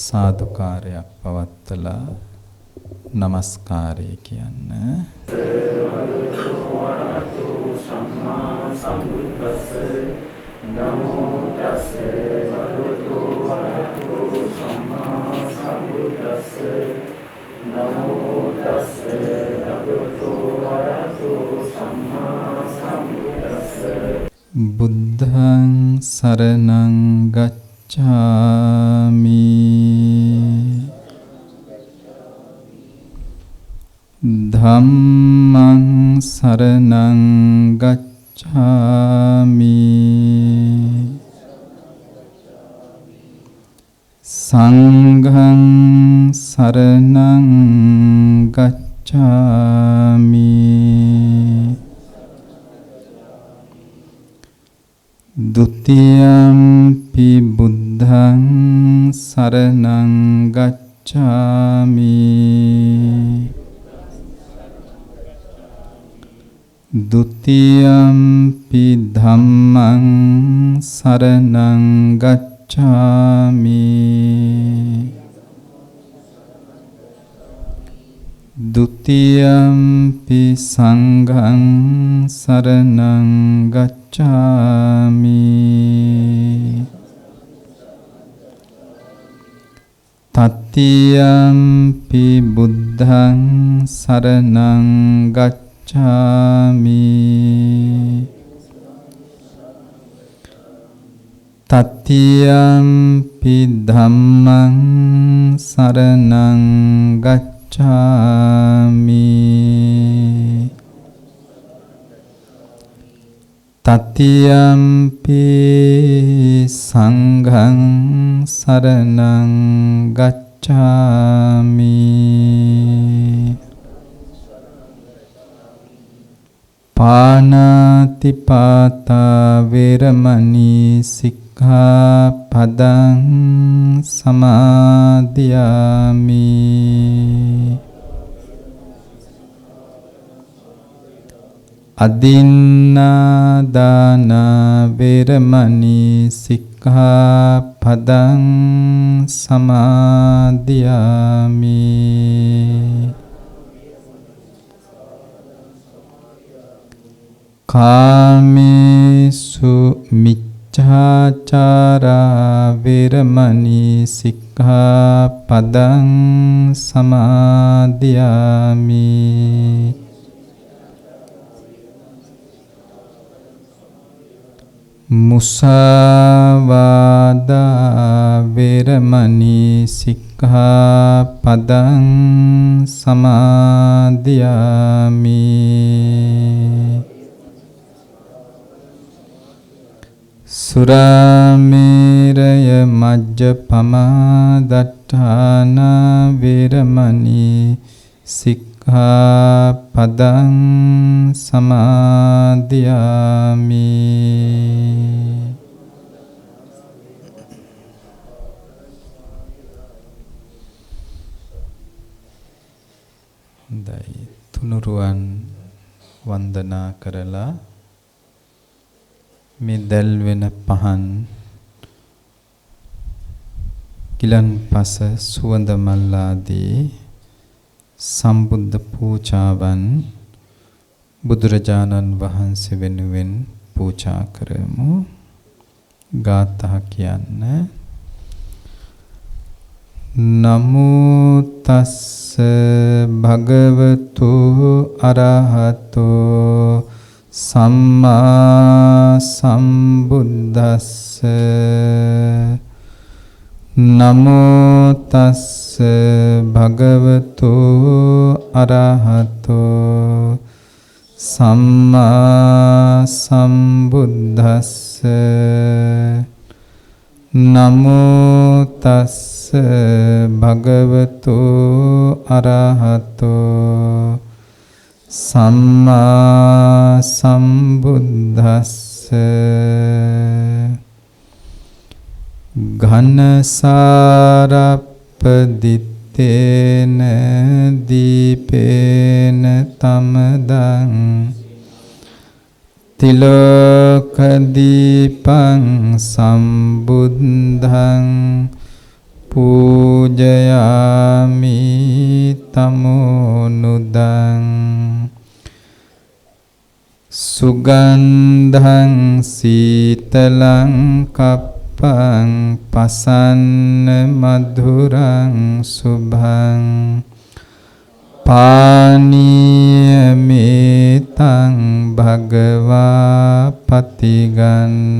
සාදුකාරයක් පවත්වලා නමස්කාරය කියන්න. නමෝ තස්සේ භගවතු වරහතු සම්මා සම්බුද්දස්සේ නමෝ තස්සේ භගවතු වරහතු සම්මා සම්බුද්දස්සේ බුද්ධං සරණං ගච්ඡාමි ධම්මං සරණං ගච්ඡාමි සංඝං සරණං ගච්ඡාමි ဒုတိယံ පි බුද්ධං සරණං ගච්ඡාමි ဒုတိယံ පි ධම්මං සරණං ගච්ඡාමි ဒုတိယံ පි සංඝං සරණං ගච්ඡාමි တတိယံ පි බුද්ධං සරණං ගච්ඡාමි တတိယံ පි ධම්මං සරණං ගච්ඡාමි တတိယံ පි සංඝං සරණං ගච්ඡාමි ပါဏာတိပါတာဝေရမဏီสิกขาပဒံ สมาธิยามิ อดินนาดานาเวรมณีสิกขาปดังสมาธิยามิ กาเมสุมิจฉาจาราเวรมณีสิกขาปดังสมาธิยามิ มุสาวาดาเวรมณีสิกขาปดังสมาธิยามิ สุราเมรยมัจจปมาดัฏฐานาเวรมณีสิกขาปดังสมาธิยามิ හොඳයි තුනුරුවන් වන්දනා කරලා මේ දැල් වෙන පහන් කිලන්පස සුවඳ මල් ආදී සම්බුද්ධ පූජාවන් බුදුරජාණන් වහන්සේ වෙනුවෙන් පූජා කරමු. ගාථා කියන්න. නමෝ තස්ස භගවතු අරහතෝ සම්මා සම්බුද්දස්ස. නමෝ තස්ස භගවතු අරහතෝ සම්මා සම්බුද්දස්ස. නමෝ තස්ස භගවතු අරහතෝ සම්මා සම්බුද්දස්ස. ඝනසාරප්පදිත්තේන දීපේන තමදං තිලෝක දීපං සම්බුද්ධං පූජයාමි තමෝනුදං සුගන්ධං සීතලං කප්පං පසන්න මధుරං සුභං පානීයමේතං භගවා පතිගන්හාතු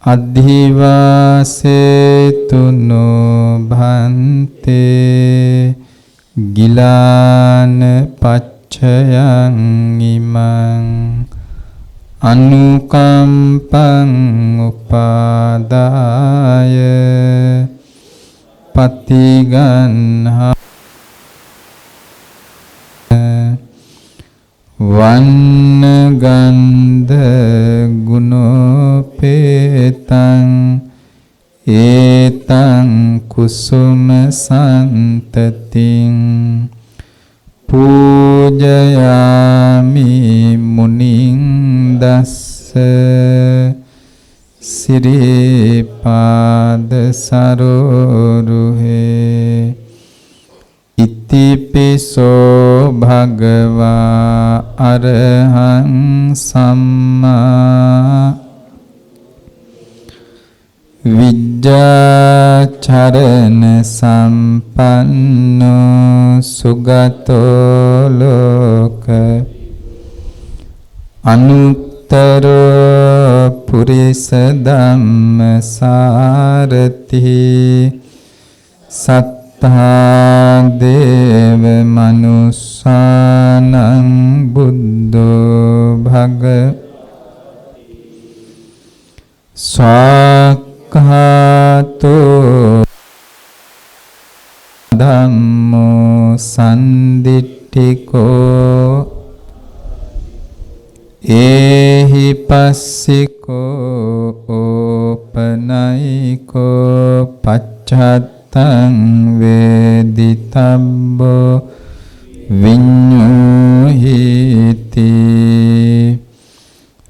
අධිවාසේතුනෝ භන්තේ ගිලාන පච්චයං ඉමං අනුකම්පං උපාදාය පතිගන්හා වන්න ගන්ධ ගුණෝපේතං ඒතං කුසුම සන්තතින් පූජයාමි මුනිං දස්ස සිරිපාද සරෝරුහේ ඉතිපිසෝ භගවා අරහං සම්මා විජ්ජාචරණ සම්පන්නෝ සුගතෝ ලෝක අනුත්තරෝ පුරිස ධම්මසාරති සත්තා දේව මනුස්සානං බුද්ධෝ භග ස්වාක්ඛාතෝ ධම්මෝ සන්දිට්ඨිකෝ ඒහි පස්සිකෝ ඕපනයිකෝ පච්චත්තං වේදිතබ්බෝ විඤ්ඤෝහිති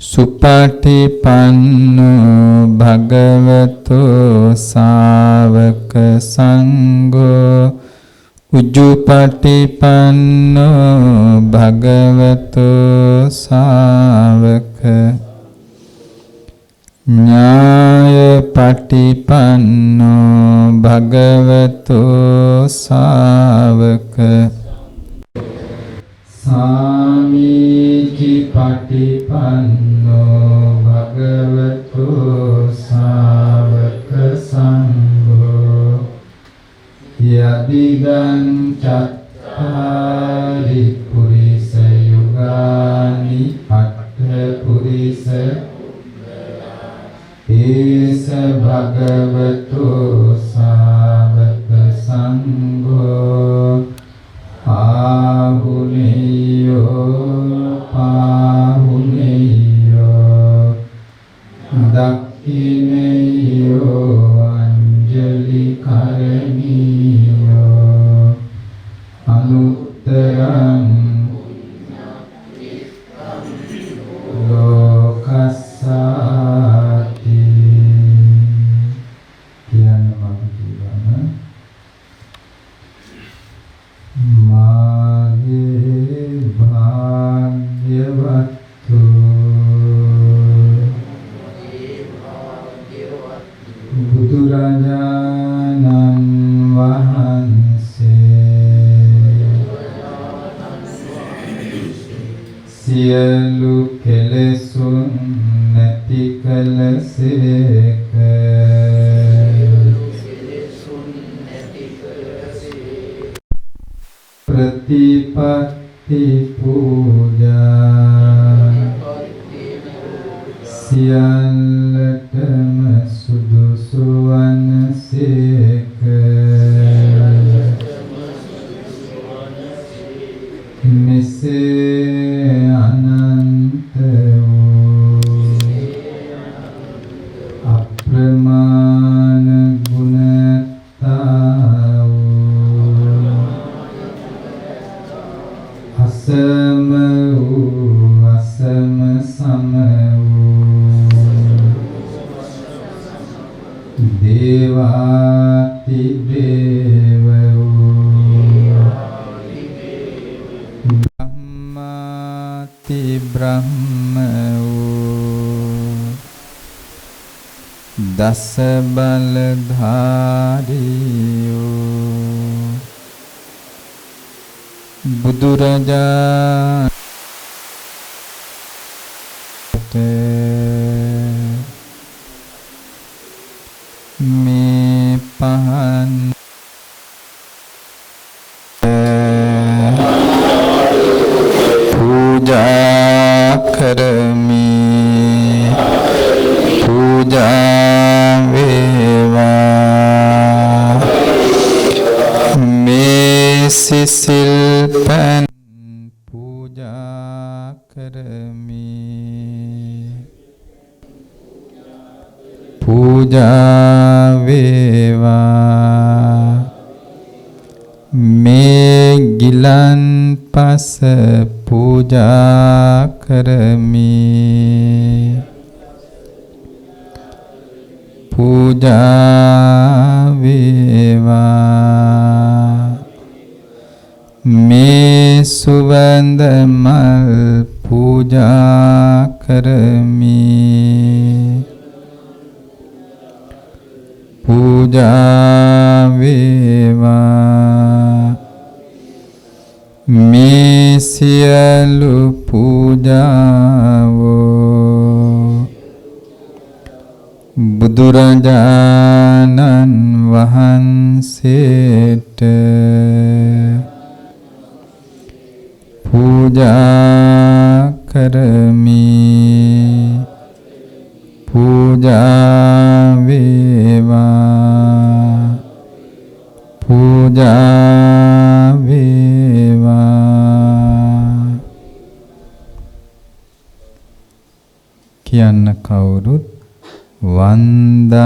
සුපටිපන්නෝ භගවතෝ ශාවක සංඝෝ උජුපටිපන්නෝ භගවතෝ ශාවක ඥායපටිපන්නෝ භගවතෝ ශාවක සාමීචි පටිපන්නෝ භගවතෝ ශාවක සංඝෝ යදිදං චත්තාරි පුරිස යුගානි අට්ඨ පුරිස ඒස භගවතෝ ශාවක සංඝෝ පාහුනේයෝ දක්ඛිනේයෝ අංජලි කරණීයෝ අනුත්තරං ලෝකස්සාති කියන මම කියවන මාගේ භාග්‍යවත්තු බුදුරජාණන් වහන්සේ සියලු කෙලෙසුන් නැති කලසේක ප්‍රතිපත්ති පූජා සියල්ලටම සුදුසු වනසේක මෙසේ අනන්ත වූ අප්‍රමාණ ගුණතා වූ අසම වූ අසම සම වූ දේවාති දේවෝ බ්‍රහ්මාති බ්‍රහ්මෝ දස බලධාරියෝ බුදුරජාණන් මේ පහන් පූජා කරමි පූජා වේවා මේ සිසිල් පන් පූජා කරමි පූජා වේවා මේ ගිලන් පස පූජා කරමි පූජා වේවා මේ සුවඳ මල් පූජා කරමි පූජා වේවා මේ සියලු පූජාවෝ බුදුරජාණන් වහන්සේට පූජා කරමි පූජා වේවා පූජා වේවා කියන්න කවුරුත් වන්දාමි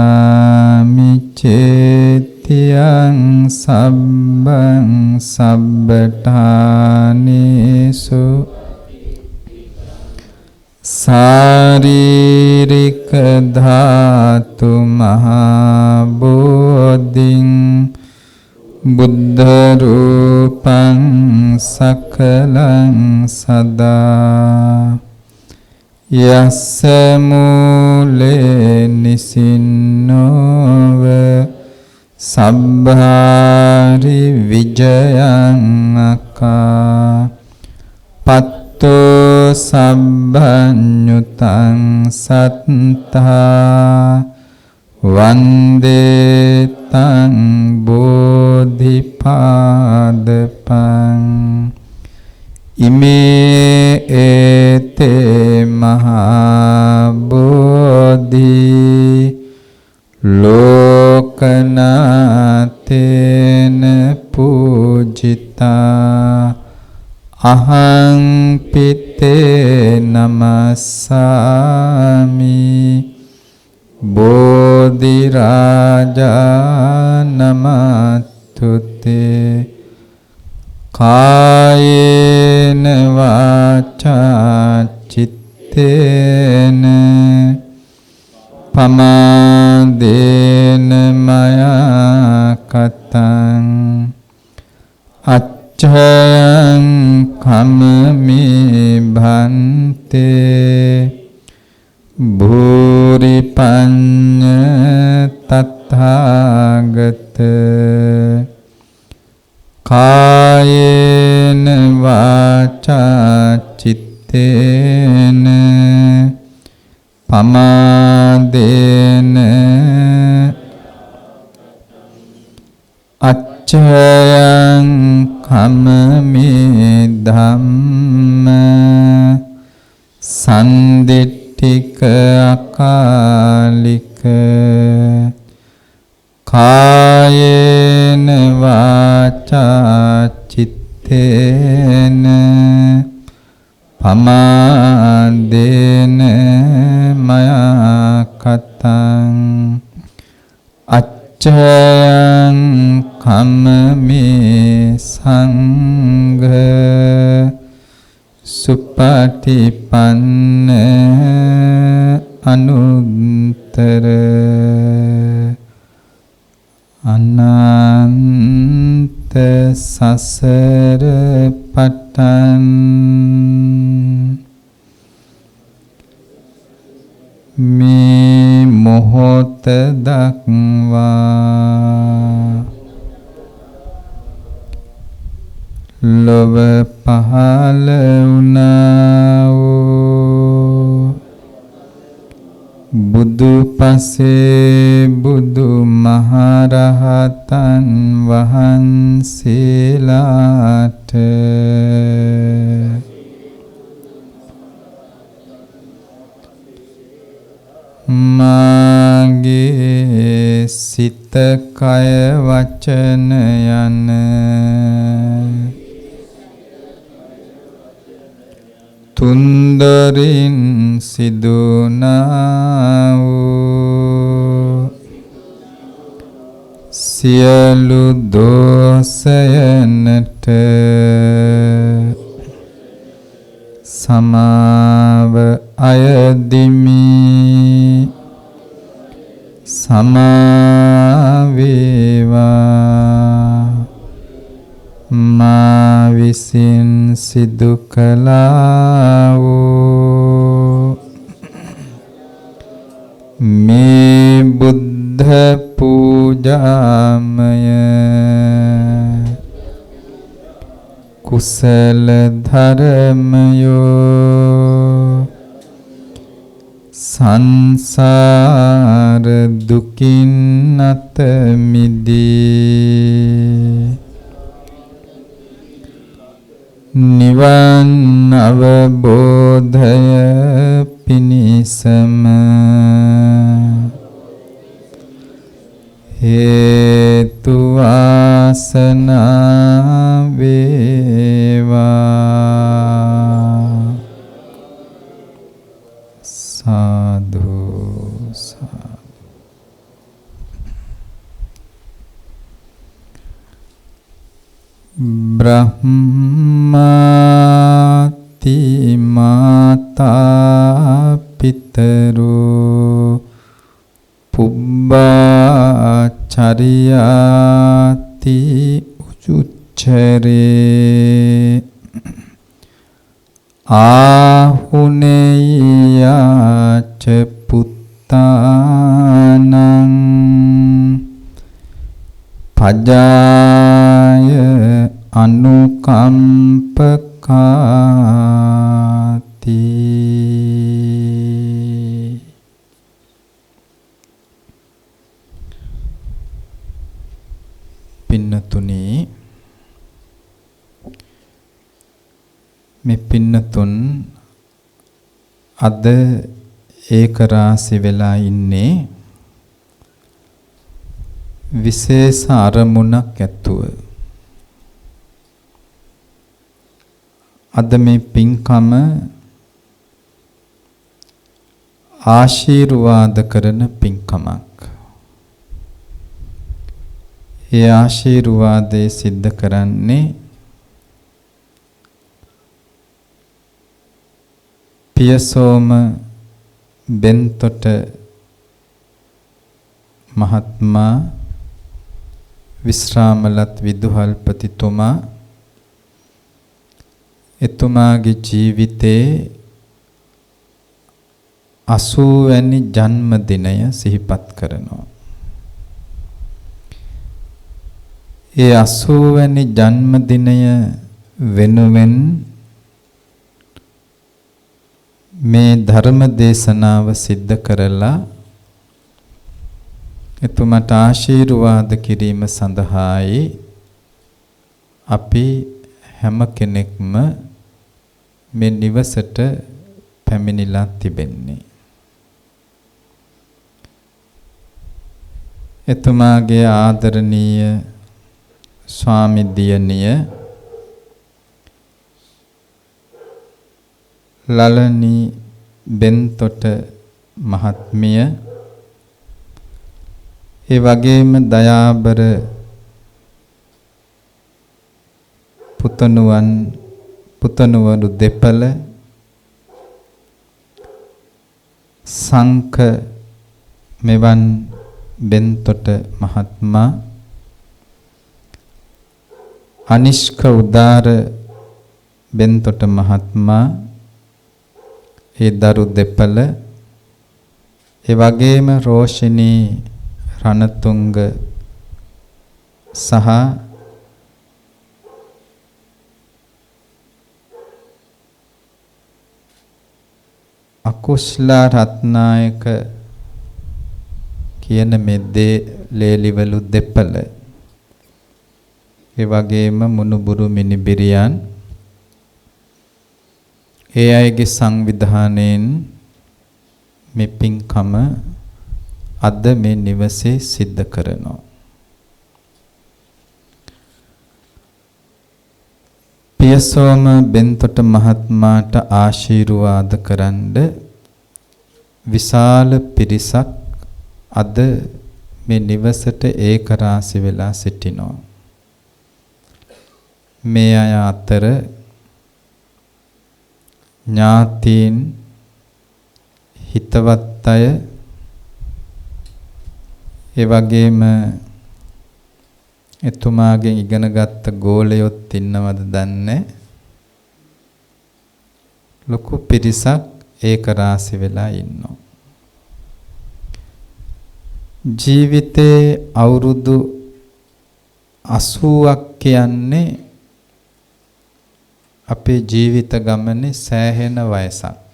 චේතියං සබ්බං සබ්බඨානේසු සාරීරික ධාතු මහා බෝධින් බුද්ධ රූපං සකලං සදා යස්ස මූලේ නිසින්නෝව සබ්බාරි විජයං අකා පත්තෝ සබ්බඤුතං සත්තා වන්දේ තං බෝධිපාදපං ඉමේ ඒතේ මහා බෝධි ලෝකනාතේන පූජිතා අහං පිතේ නමස්සාමි බෝධි රාජා නමතුතේ කායේන වාචා චිත්තේන පමාදේන මයා කතං අච්ඡයං කම්මි භන්තේ භූරි පඤ්ඤ තථාගත කායේන වාචා චිත්තේන පමාදේන අච්ඡයං කම්මි ධම්ම සන්දිට්ඨික අකාලික කායේන වාචා චිත්තේන පමාදේන මයා කතං අච්ඡයං කම්මි සංඝ සුපටිපන්න අනුත්තර අනන්ත සසර පටන් මේ මොහොත දක්වා ලොව පහළ වුණා වූ බුදු පසේ බුදු මහරහතන් වහන්සේලාට මාගේ සිත කය වචන යන තුන්දරින් සිදුනා වූ සියලු දෝෂයන්ට සමාව අයදිමි සමාවේවා මා විසින් සිදු කළා වූ මේ බුද්ධ පූජාමය කුසල ධර්මයෝ සංසාර දුකින් අත මිදී නිවන් අවබෝධය පිණිසම හේතු වාසනා වේවා සාදු සාදු. බ්‍රහ්මාති මාතා පිතරෝ පුබ්බාචරියාති උචුච්චරේ ආහුනේයාච පුත්තානං පජාය අනුකම්පකාති. පින්නතුනි, මේ පින්නතුන් අද ඒක රාසි වෙලා ඉන්නේ විශේෂ අරමුණක් ඇතුව. අද මේ පින්කම ආශිර්වාද කරන පින්කමක්. ඒ ආශිර්වාදයේ සිද්ධ කරන්නේ පියසෝම බෙන්තොට මහත්මයා විශ්‍රාමලත් විදුහල්පතිතුමා එතුමාගේ ජීවිතේ 80 වැනි ජන්මදිනය සිහිපත් කරනවා. ඒ 80 වැනි ජන්මදිනය වෙනුවෙන් මේ ධර්ම දේශනාව සිද්ධ කරලා එතුමට ආශිර්වාද කිරීම සඳහායි අපි හැම කෙනෙක්ම මේ නිවසට පැමිණිලා තිබෙන්නේ. එතුමාගේ ආදරණීය ස්වාමි දියණිය ලලනි බෙන්තොට මහත්මිය, ඒ වගේම දයාබර පුතණුවරු දෙපළ සංක මෙවන් බෙන්තොට මහත්මයා අනිෂ්ක උදාර බෙන්තොට මහත්මයා ඒ දරු දෙපළ ඒ වගේම රෝෂිනී රණතුංග සහ අකුෂ්ලා රත්නායක කියන මේ ලේලිවලු දෙපළ ඒ වගේම මුණුබුරු මිනිබිරියන් ඒ අයගේ සංවිධානයෙන් මේ පින්කම අද මේ නිවසේ සිද්ධ කරනවා. පියසෝම බෙන්තොට මහත්මයාට ආශිර්වාද කරන්ඩ විශාල පිරිසක් අද මේ නිවසට ඒකරාශි වෙලා සිටිනවා. මේ අය අතර ඥාතීන් හිතවත් අය ඒ වගේම එතුමාගෙන් ඉගෙනගත්ත ගෝලයොත් ඉන්නවද දන්නේ ලොකු පිරිසක් ඒකරාශි වෙලා ඉන්නවා. ජීවිතේ අවුරුදු 80ක් කියන්නේ අපේ ජීවිත ගමනේ සෑහෙන වයසක්.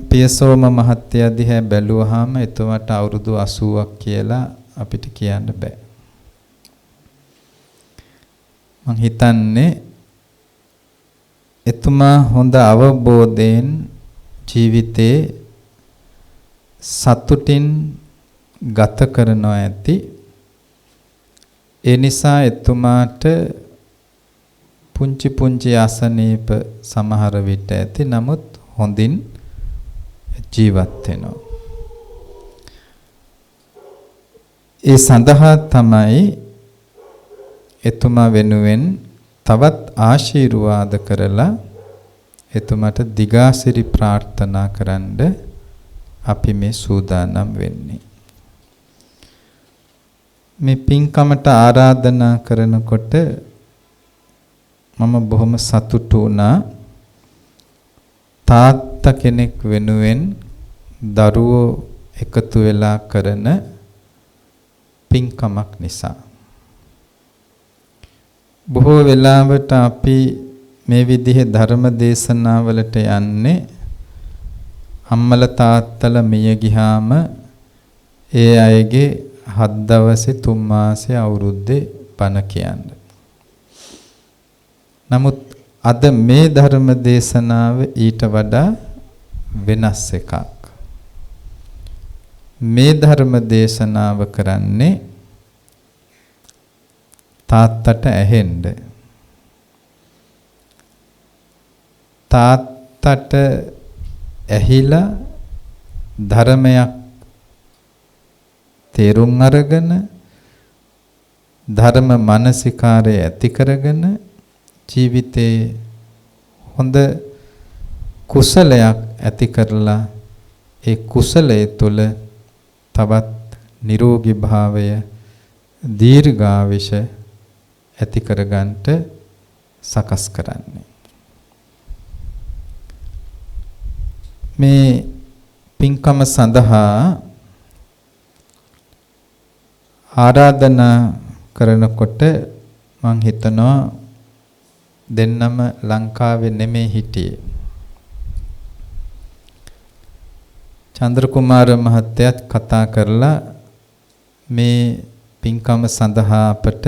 පියසෝම මහත්තයා දිහා බැලුවාම එතුමාට අවුරුදු 80ක් කියලා අපිට කියන්න බෑ. මං හිතන්නේ එතුමා හොඳ අවබෝධයෙන් ජීවිතේ සතුටින් ගත කරනවා ඇති. ඒ නිසා එතුමාට පුංචි පුංචි අසනීප සමහර විට ඇති. නමුත් හොඳින් ජීවත් වෙනවා. ඒ සඳහා තමයි එතුමා වෙනුවෙන් තවත් ආශිර්වාද කරලා එතුමාට දිගාසිරි ප්‍රාර්ථනා කරන්න අපි මේ සූදානම් වෙන්නේ. මේ පින්කමට ආරාධනා කරනකොට මම බොහොම සතුටු වුණා. තාත්තා කෙනෙක් වෙනුවෙන් දරුවෝ එකතු වෙලා කරන පින්කමක් නිසා. බොහෝ වෙලාවට අපි මේ විදිහේ ධර්ම දේශනාවලට යන්නේ අම්මල තාත්තල මිය ගියාම ඒ අයගේ 7 දවසේ 3 මාසේ අවුරුද්දේ බණ කියන්නේ. නමුත් අද මේ ධර්ම දේශනාව ඊට වඩා වෙනස් එකක්. මේ ධර්ම දේශනාව කරන්නේ තාත්තට ඇහෙන්න. තාත්තට ඇහිලා ධර්මයක් තේරුම් අරගෙන ධර්ම මානසිකාරය ඇති කරගෙන ජීවිතේ හොඳ කුසලයක් ඇති කරලා ඒ කුසලයේ තුල තවත් නිරෝගී භාවය දීර්ඝායුෂ ඇති කරගන්නට සකස් කරන්නේ. මේ පින්කම සඳහා ආරාධනා කරනකොට මං හිතනවා දෙන්නම ලංකාවේ නෙමෙයි හිටියේ. චන්ද්‍රකුමාර මහත්තයාත් කතා කරලා මේ පින්කම සඳහා අපට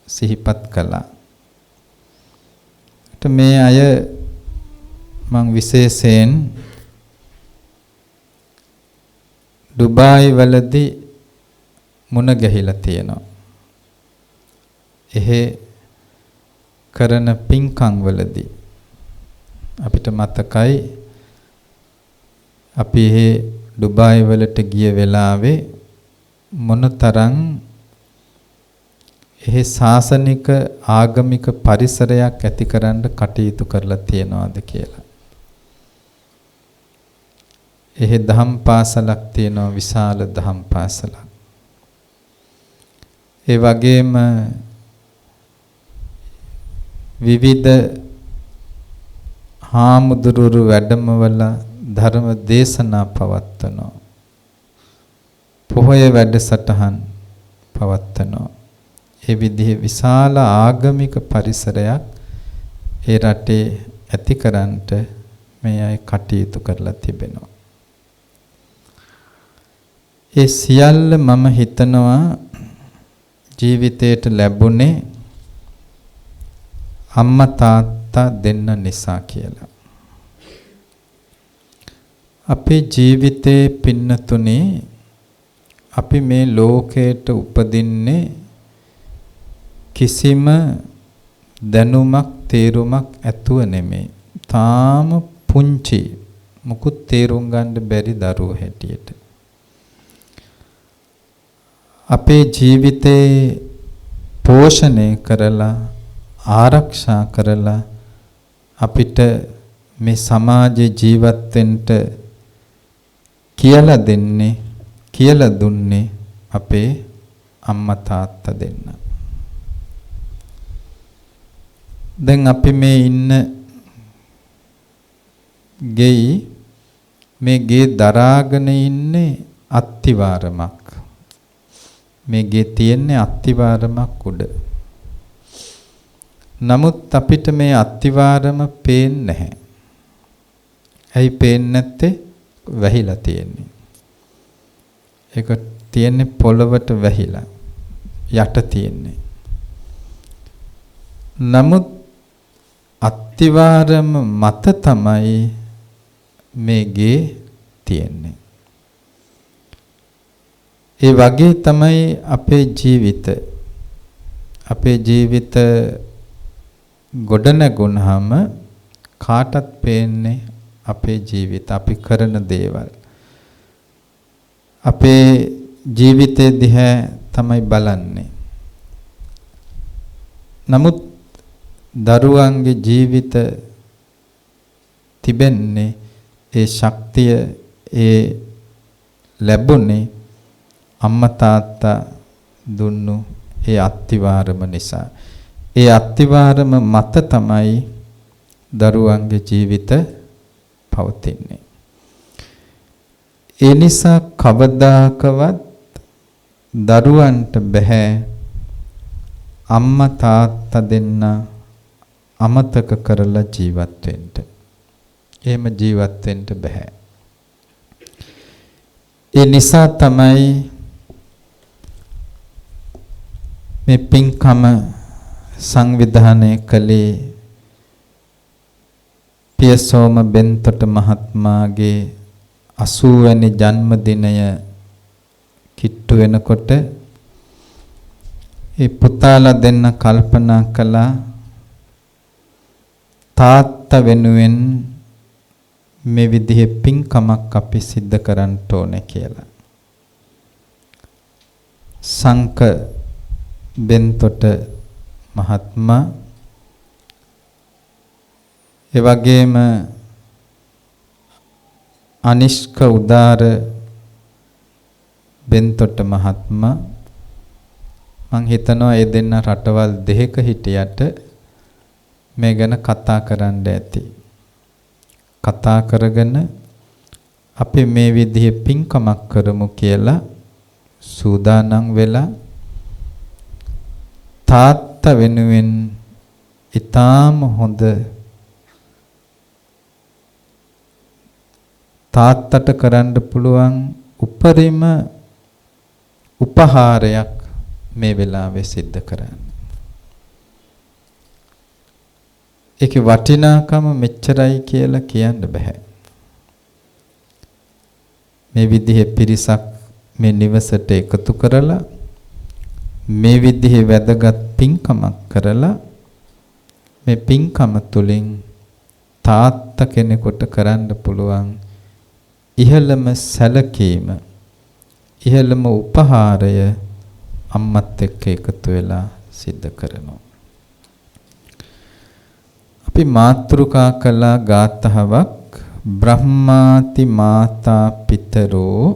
සිහිපත් කළා. මේ අය මං විශේෂයෙන් ඩුබායි වලදී මුණ ගැහිලා තියෙනවා. එහෙ කරන පින්කම් වලදී අපිට මතකයි අපි එහෙ ඩුබායි වලට ගිය වෙලාවේ මොනතරම් එහෙ සාසනික ආගමික පරිසරයක් ඇතිකරන්න කටයුතු කරලා තියනවාද කියලා. එහෙ දහම් පාසලක් තියෙනවා, විශාල දහම් පාසලක්. ඒ වගේම විවිධ හාමුදුරුවරු වැඩමවල ධර්ම දේශනා පවත්වනවා. පොහොය වැඩසටහන් පවත්වනවා. ඒ විදිහේ විශාල ආගමික පරිසරයක් ඒ රටේ ඇතිකරන්නට මේ අය කටයුතු කරලා තිබෙනවා. ඒ සියල්ල මම හිතනවා ජීවිතයට ලැබුණේ අම්මා තාත්තා දෙන්න නිසා කියලා. අපේ ජීවිතේ පින්නතුනේ අපි මේ ලෝකයට උපදින්නේ කිසිම දැනුමක් තේරුමක් ඇතුව නෙමෙයි. තාම පුංචි මුකුත් තේරුම් ගන්න බැරි දරුවෝ හැටියට. අපේ ජීවිතේ පෝෂණය කරලා ආරක්ෂා කරලා අපිට මේ සමාජයේ ජීවත් වෙන්න කියලා දෙන්නේ කියලා දුන්නේ අපේ අම්මා තාත්තා දෙන්න. දැන් අපි මේ ඉන්න මේ ගේ දරාගෙන ඉන්නේ අත්තිවාරමක්. මේ ගේ තියෙන්නේ අත්තිවාරමක් උඩ. නමුත් අපිට මේ අත්තිවාරම පේන්නේ නැහැ. ඇයි පේන්නේ නැත්තේ? වැහිලා තියෙන්නේ. ඒක තියෙන්නේ පොළවට වැහිලා යට තියෙන්නේ. නමුත් අත්තිවාරම මත තමයි මේ ගේ තියෙන්නේ. ඒ වගේ තමයි අපේ ජීවිත. අපේ ජීවිත ගොඩනගුණාම කාටත් පේන්නේ අපේ ජීවිත, අපි කරන දේවල්. අපේ ජීවිතේ දිහා තමයි බලන්නේ. නමුත් දරුවන්ගේ ජීවිත තිබෙන්නේ ඒ ශක්තිය ඒ ලැබුණේ අම්මා තාත්තා දුන්නු ඒ අත්තිවාරම නිසා. ඒ අත්තිවාරම මත තමයි දරුවන්ගේ ජීවිත පවතින්නේ. ඒ නිසා කවදාකවත් දරුවන්ට බෑ අම්මා තාත්තා දෙන්න අමතක කරලා ජීවත් වෙන්න. එහෙම ජීවත් වෙන්න බෑ. ඒ නිසා තමයි මේ පින්කම සංවිධානය කළේ පියසෝම බෙන්තොට මහත්මයාගේ 80 වෙනි ජන්මදිනය කිට්ටු වෙනකොට ඒ පුතාලා දෙන්න කල්පනා කළා තාත්තා වෙනුවෙන් මේ විදිහේ පින්කමක් අපි සිද්ධ කරන්න ඕනේ කියලා. සංක බෙන්තොට මහත්මයා ඒ වගේම අනිෂ්ක උදාර බෙන්තොට මහත්මයා මං හිතනවා ඒ දෙන්න රටවල් දෙකක හිටියට මේ ගැන කතා කරන්න ඇති. කතා කරගෙන අපි මේ විදිහේ පින්කමක් කරමු කියලා සූදානම් වෙලා තාත්තා වෙනුවෙන් ඊටාම හොඳ තාත්තට කරන්න පුළුවන් උපරිම උපහාරයක් මේ වෙලාවේ සිද්ධ කරන්න. ඒකේ වටිනාකම මෙච්චරයි කියලා කියන්න බෑ. මේ විදිහේ පිරිසක් මේ නිවසට එකතු කරලා මේ විදිහේ වැදගත් පින්කමක් කරලා මේ පින්කම තුලින් තාත්තා කෙනෙකුට කරන්න පුළුවන් ඉහළම සැලකීම ඉහළම උපහාරය අම්මත් එක්ක එකතු වෙලා සිද්ධ කරනවා. අපි මාතෘකා කළා ගාථාවක් බ්‍රහ්මාති මාතා පිතරෝ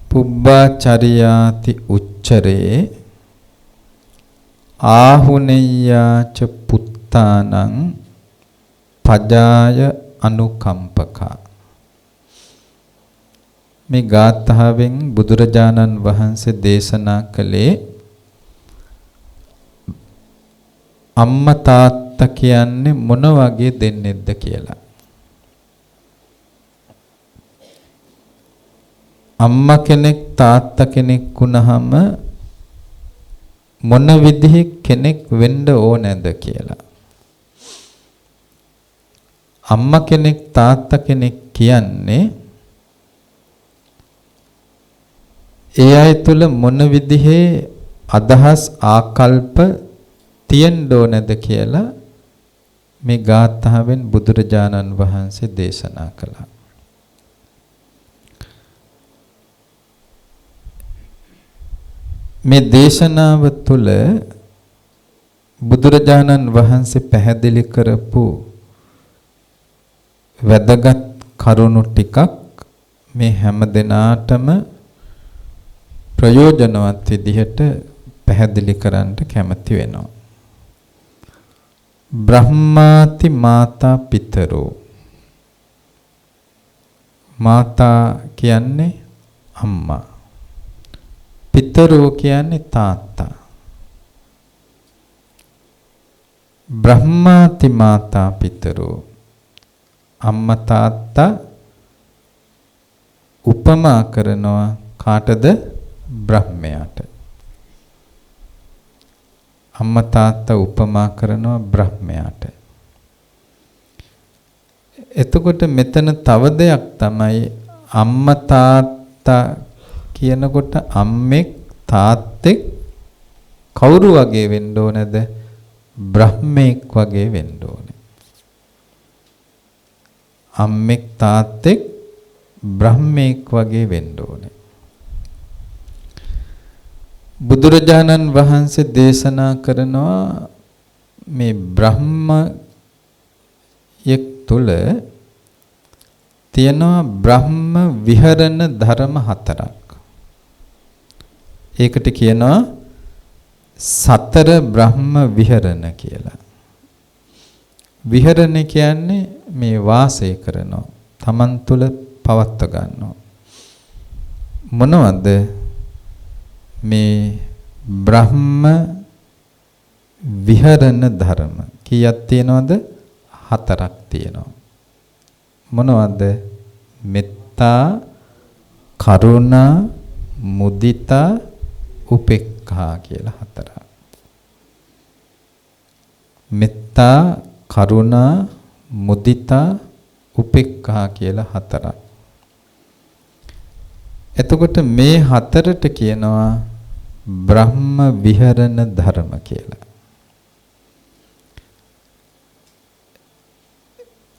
පුබ්බාචරියාති උච්ච උච්චරේ ආහුනේයාච පුත්තානං පජාය අනුකම්පකා. මේ ගාථාවෙන් බුදුරජාණන් වහන්සේ දේශනා කළේ අම්මා තාත්තා කියන්නේ මොන වගේ දෙන්නේද කියලා. අම්මා කෙනෙක් තාත්තා කෙනෙක් වුණාම මොන විදිහේ කෙනෙක් වෙන්න ඕනද කියලා. අම්මා කෙනෙක් තාත්තා කෙනෙක් කියන්නේ ඒ අය තුල මොන විදිහේ අදහස් ආකල්ප තියෙන්න ඕනද කියලා මේ ගාථාවෙන් බුදුරජාණන් වහන්සේ දේශනා කළා. මේ දේශනාව තුළ බුදුරජාණන් වහන්සේ පැහැදිලි කරපු වැදගත් කරුණු ටිකක් මේ හැම දිනාටම ප්‍රයෝජනවත් විදිහට පැහැදිලි කරන්න කැමති වෙනවා. බ්‍රහ්මාති මාතා පිතරෝ. මාතා කියන්නේ අම්මා. පිතරෝ කියන්නේ තාත්තා. බ්‍රහ්මාති මාතා පිතරෝ. අම්මා තාත්තා උපමා කරනවා කාටද? බ්‍රහ්මයාට. අම්මා තාත්තා උපමා කරනවා බ්‍රහ්මයාට. එතකොට මෙතන තව දෙයක් තමයි අම්මා තාත්තා කියනකොට අම්මෙක් තාත්තෙක් කවුරු වගේ වෙන්න ඕනද? බ්‍රහ්මෙක් වගේ වෙන්න ඕනේ. අම්මෙක් තාත්තෙක් බ්‍රහ්මෙක් වගේ වෙන්න ඕනේ. බුදුරජාණන් වහන්සේ දේශනා කරනවා මේ බ්‍රහ්මයෙක් තුල තියෙනවා බ්‍රහ්ම විහරණ ධර්ම හතරක්. ඒකට කියනවා සතර බ්‍රහ්ම විහරණ කියලා. විහරණ කියන්නේ මේ වාසය කරනවා. Taman තුල පවත්ව ගන්නවා. මොනවද? මේ බ්‍රහ්ම විහරණ ධර්ම කීයක් තියෙනවද? හතරක් තියෙනවා. මොනවද? මෙත්තා, කරුණා, මුදිතා, උපේක්ඛා කියලා හතරක්. මෙත්තා, කරුණා, මුදිතා, උපේක්ඛා කියලා හතරක්. එතකොට මේ හතරට කියනවා බ්‍රහ්ම විහරණ ධර්ම කියලා.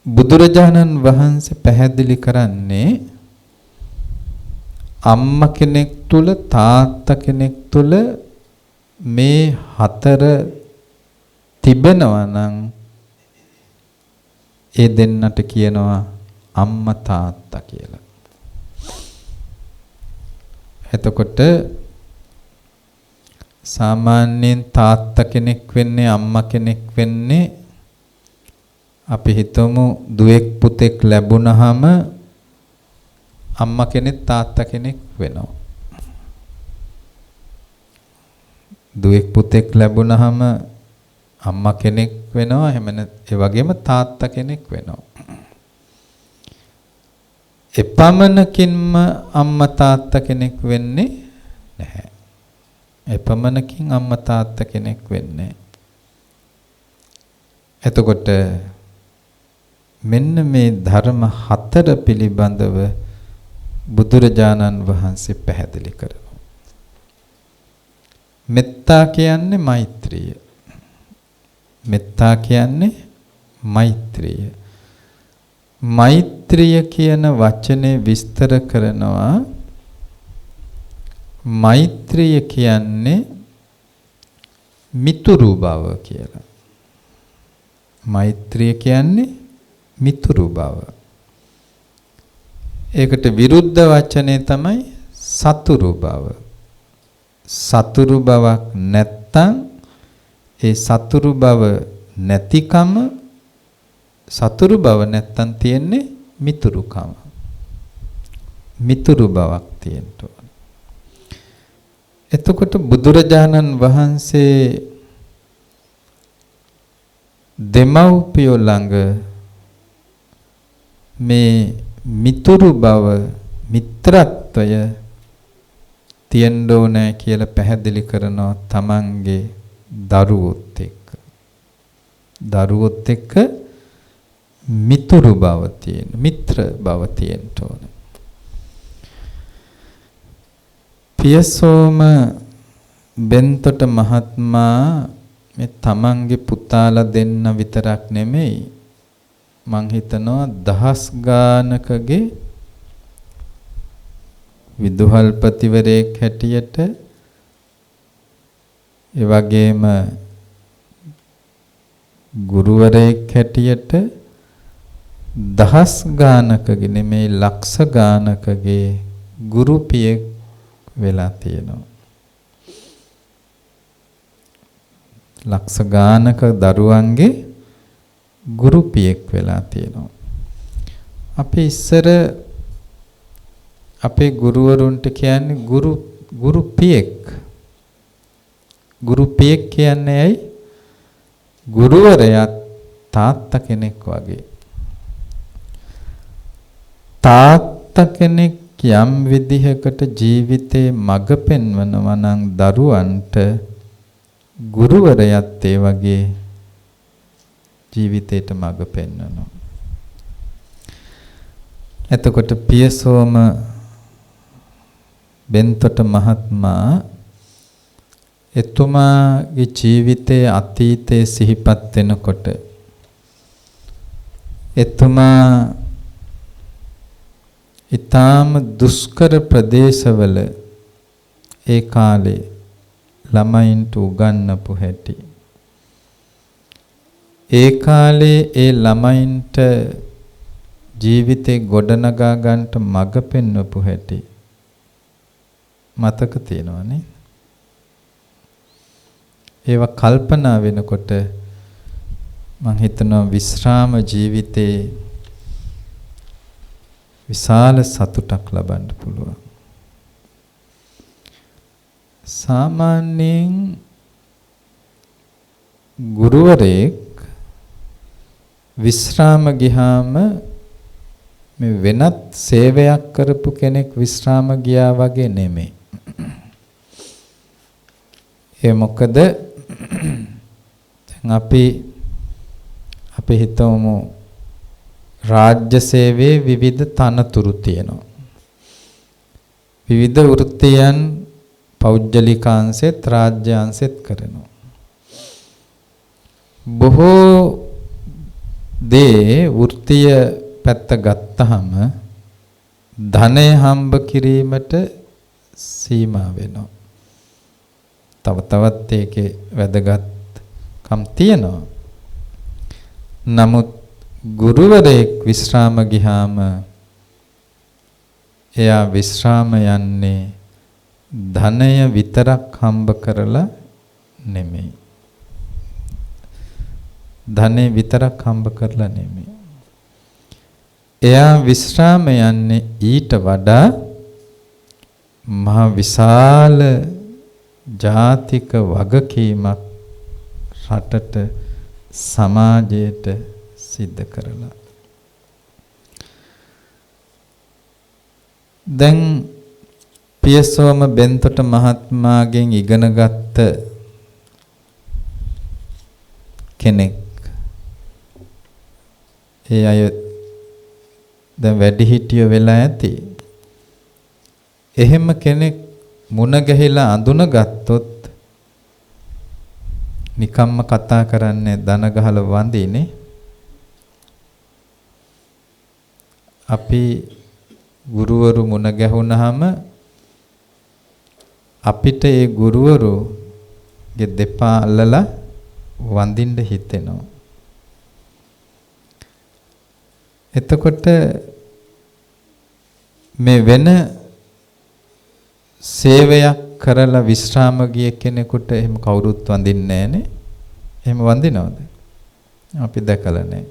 බුදුරජාණන් වහන්සේ පැහැදිලි කරන්නේ අම්මා කෙනෙක් තුල තාත්තා කෙනෙක් තුල මේ හතර තිබෙනවා නම් ඒ දෙන්නට කියනවා අම්මා තාත්තා කියලා. එතකොට සාමාන්‍යයෙන් තාත්තා කෙනෙක් වෙන්නේ අම්මා කෙනෙක් වෙන්නේ අපි හිතමු දුවෙක් පුතෙක් ලැබුණාම අම්මා කෙනෙක් තාත්තා කෙනෙක් වෙනවා. දුවෙක් පුතෙක් ලැබුණාම අම්මා කෙනෙක් වෙනවා. එහෙම ඒ වගේම තාත්තා කෙනෙක් වෙනවා. එපමණකින්ම අම්මා තාත්තා කෙනෙක් වෙන්නේ නැහැ. එපමණකින් අම්මා තාත්තා කෙනෙක් වෙන්නේ. එතකොට මෙන්න මේ ධර්ම හතර පිළිබඳව බුදුරජාණන් වහන්සේ පැහැදිලි කරනවා. මෙත්තා කියන්නේ මෛත්‍රිය. මෙත්තා කියන්නේ මෛත්‍රිය. මෛත්‍රිය කියන වචනේ විස්තර කරනවා මෛත්‍රිය කියන්නේ මිතුරු බව කියලා. මෛත්‍රිය කියන්නේ මිතුරු බව. ඒකට විරුද්ධ වචනේ තමයි සතුරු බව. සතුරු බවක් නැත්තම් ඒ සතුරු බව නැතිකම සතුරු බව නැත්තම් තියෙන්නේ මිතුරුකම. මිතුරු බවක් තියෙන්න ඕන. එතකොට බුදුරජාණන් වහන්සේ දෙමව්පියෝ ළඟ මේ මිතුරු බව මිත්‍රත්වය තියෙන්න ඕනේ කියලා පැහැදිලි කරනවා තමන්ගේ දරුවොත් එක්ක. දරුවොත් එක්ක මිතුරු බව තියෙන, මිත්‍ර බව තියෙන්න ඕනේ. පියසෝම බෙන්තොට මහත්මයා මේ තමන්ගේ පුතාලා දෙන්න විතරක් නෙමෙයි මං හිතනවා දහස් ගානකගේ විදුහල්පතිවරයෙක් හැටියට ඒ වගේම ගුරුවරයෙක් හැටියට දහස් ගානකගේ නෙමෙයි ලක්ෂ ගානකගේ ගුරුපියෙක් වෙලා තියෙනවා. ලක්ෂ ගානක දරුවන්ගේ ගුරුපියෙක් වෙලා තියෙනවා. අපි ඉස්සර අපේ ගුරුවරුන්ට කියන්නේ ගුරුපියෙක්. ගුරුපියෙක් කියන්නේ ඇයි? ගුරුවරයා තාත්තා කෙනෙක් වගේ. තාත්තා කෙනෙක් යම් විදිහකට ජීවිතේ මඟ පෙන්වනවා නම් දරුවන්ට ගුරුවරයාත් ඒ වගේ ජීවිතේට මඟ පෙන්වනවා. එතකොට පියසෝම බෙන්තොට මහත්මයා එතුමාගේ ජීවිතයේ අතීතයේ සිහිපත් වෙනකොට එතුමා ඊටාම දුෂ්කර ප්‍රදේශවල ඒ කාලේ ළමයින්ට උගන්වපු හැටි, ඒ කාලේ ඒ ළමයින්ට ජීවිතේ ගොඩනගා ගන්නට මඟ පෙන්වපු හැටි මතක තියෙනවනේ. ඒවා කල්පනා වෙනකොට මම හිතනවා විශ්‍රාම ජීවිතේ විශාල සතුටක් ලබන්න පුළුවන්. සාමාන්‍යයෙන් ගුරුවරයෙක් විශ්‍රාම ගියාම මේ වෙනත් සේවයක් කරපු කෙනෙක් විශ්‍රාම ගියා වගේ නෙමෙයි. ඒ මොකද දැන් අපි හිතමු රාජ්‍ය සේවයේ විවිධ තනතුරු තියෙනවා. විවිධ වෘත්තීයන් පෞද්ගලිකාංශෙත් රාජ්‍යාංශෙත් කරනවා. බොහෝ දේ වෘත්තීය පැත්ත ගත්තහම ධනය හම්බ කිරීමට සීමා වෙනවා. තවත් ඒකේ වැදගත්කම් තියෙනවා. නමුත් ගුරුවරයෙක් විශ්‍රාම ගියාම එයා විශ්‍රාම යන්නේ ධනය විතරක් හම්බ කරලා නෙමෙයි. ධනෙ විතරක් හම්බ කරලා නෙමෙයි. එයා විශ්‍රාම යන්නේ ඊට වඩා මහ විශාල ජාතික වගකීමක් රටට සමාජයට සිද්ධ කරලා. දැන් පියසෝම බෙන්තොට මහත්මයාගෙන් ඉගෙනගත්ත කෙනෙක් ඒ අය දැන් වැඩිහිටියෝ වෙලා ඇති. එහෙම කෙනෙක් මුණ ගැහිලා අඳුනගත්තොත් නිකම්ම කතා කරන්නේ දන ගහලා වඳිනේ. අපි ගුරුවරු මුණ ගැහුනහම අපිට ඒ ගුරුවරුගේ දෙපා අල්ලලා වඳින්න හිතෙනවා. එතකොට මේ වෙන සේවයක් කරලා විශ්‍රාම ගිය කෙනෙකුට එහෙම කවුරුත් වඳින්නේ නැහනේ. එහෙම වඳිනවද? අපි දැකලා නැහැ.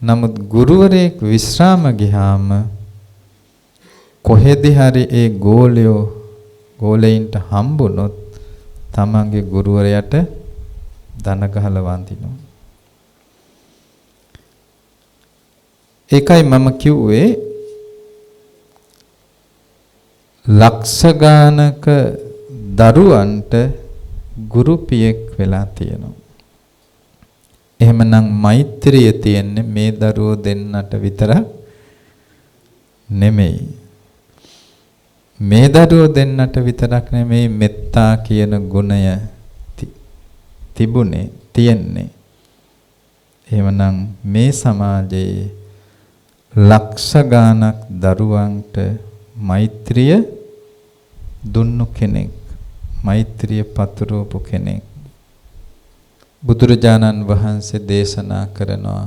නමුත් ගුරුවරයෙක් විශ්‍රාම ගියාම කොහෙද හරි ඒ ගෝලයින්ට හම්බුනොත් තමන්ගේ ගුරුවරයාට දන ගහලා වඳිනවා. ඒකයි මම කිව්වේ ලක්ෂ ගානක දරුවන්ට ගුරු පියෙක් වෙලා තියෙනවා. එහෙමනම් මෛත්‍රිය තියෙන්නේ මේ දරුවෝ දෙන්නට විතරක් නෙමෙයි. මේ දරුවෝ දෙන්නට විතරක් නෙමෙයි මෙත්තා කියන ගුණය තියෙන්නේ. එහෙමනම් මේ සමාජයේ ලක්ෂ ගානක් දරුවන්ට මෛත්‍රිය දුන්නු කෙනෙක්, මෛත්‍රිය පතුරවපු කෙනෙක්. බුදුරජාණන් වහන්සේ දේශනා කරනවා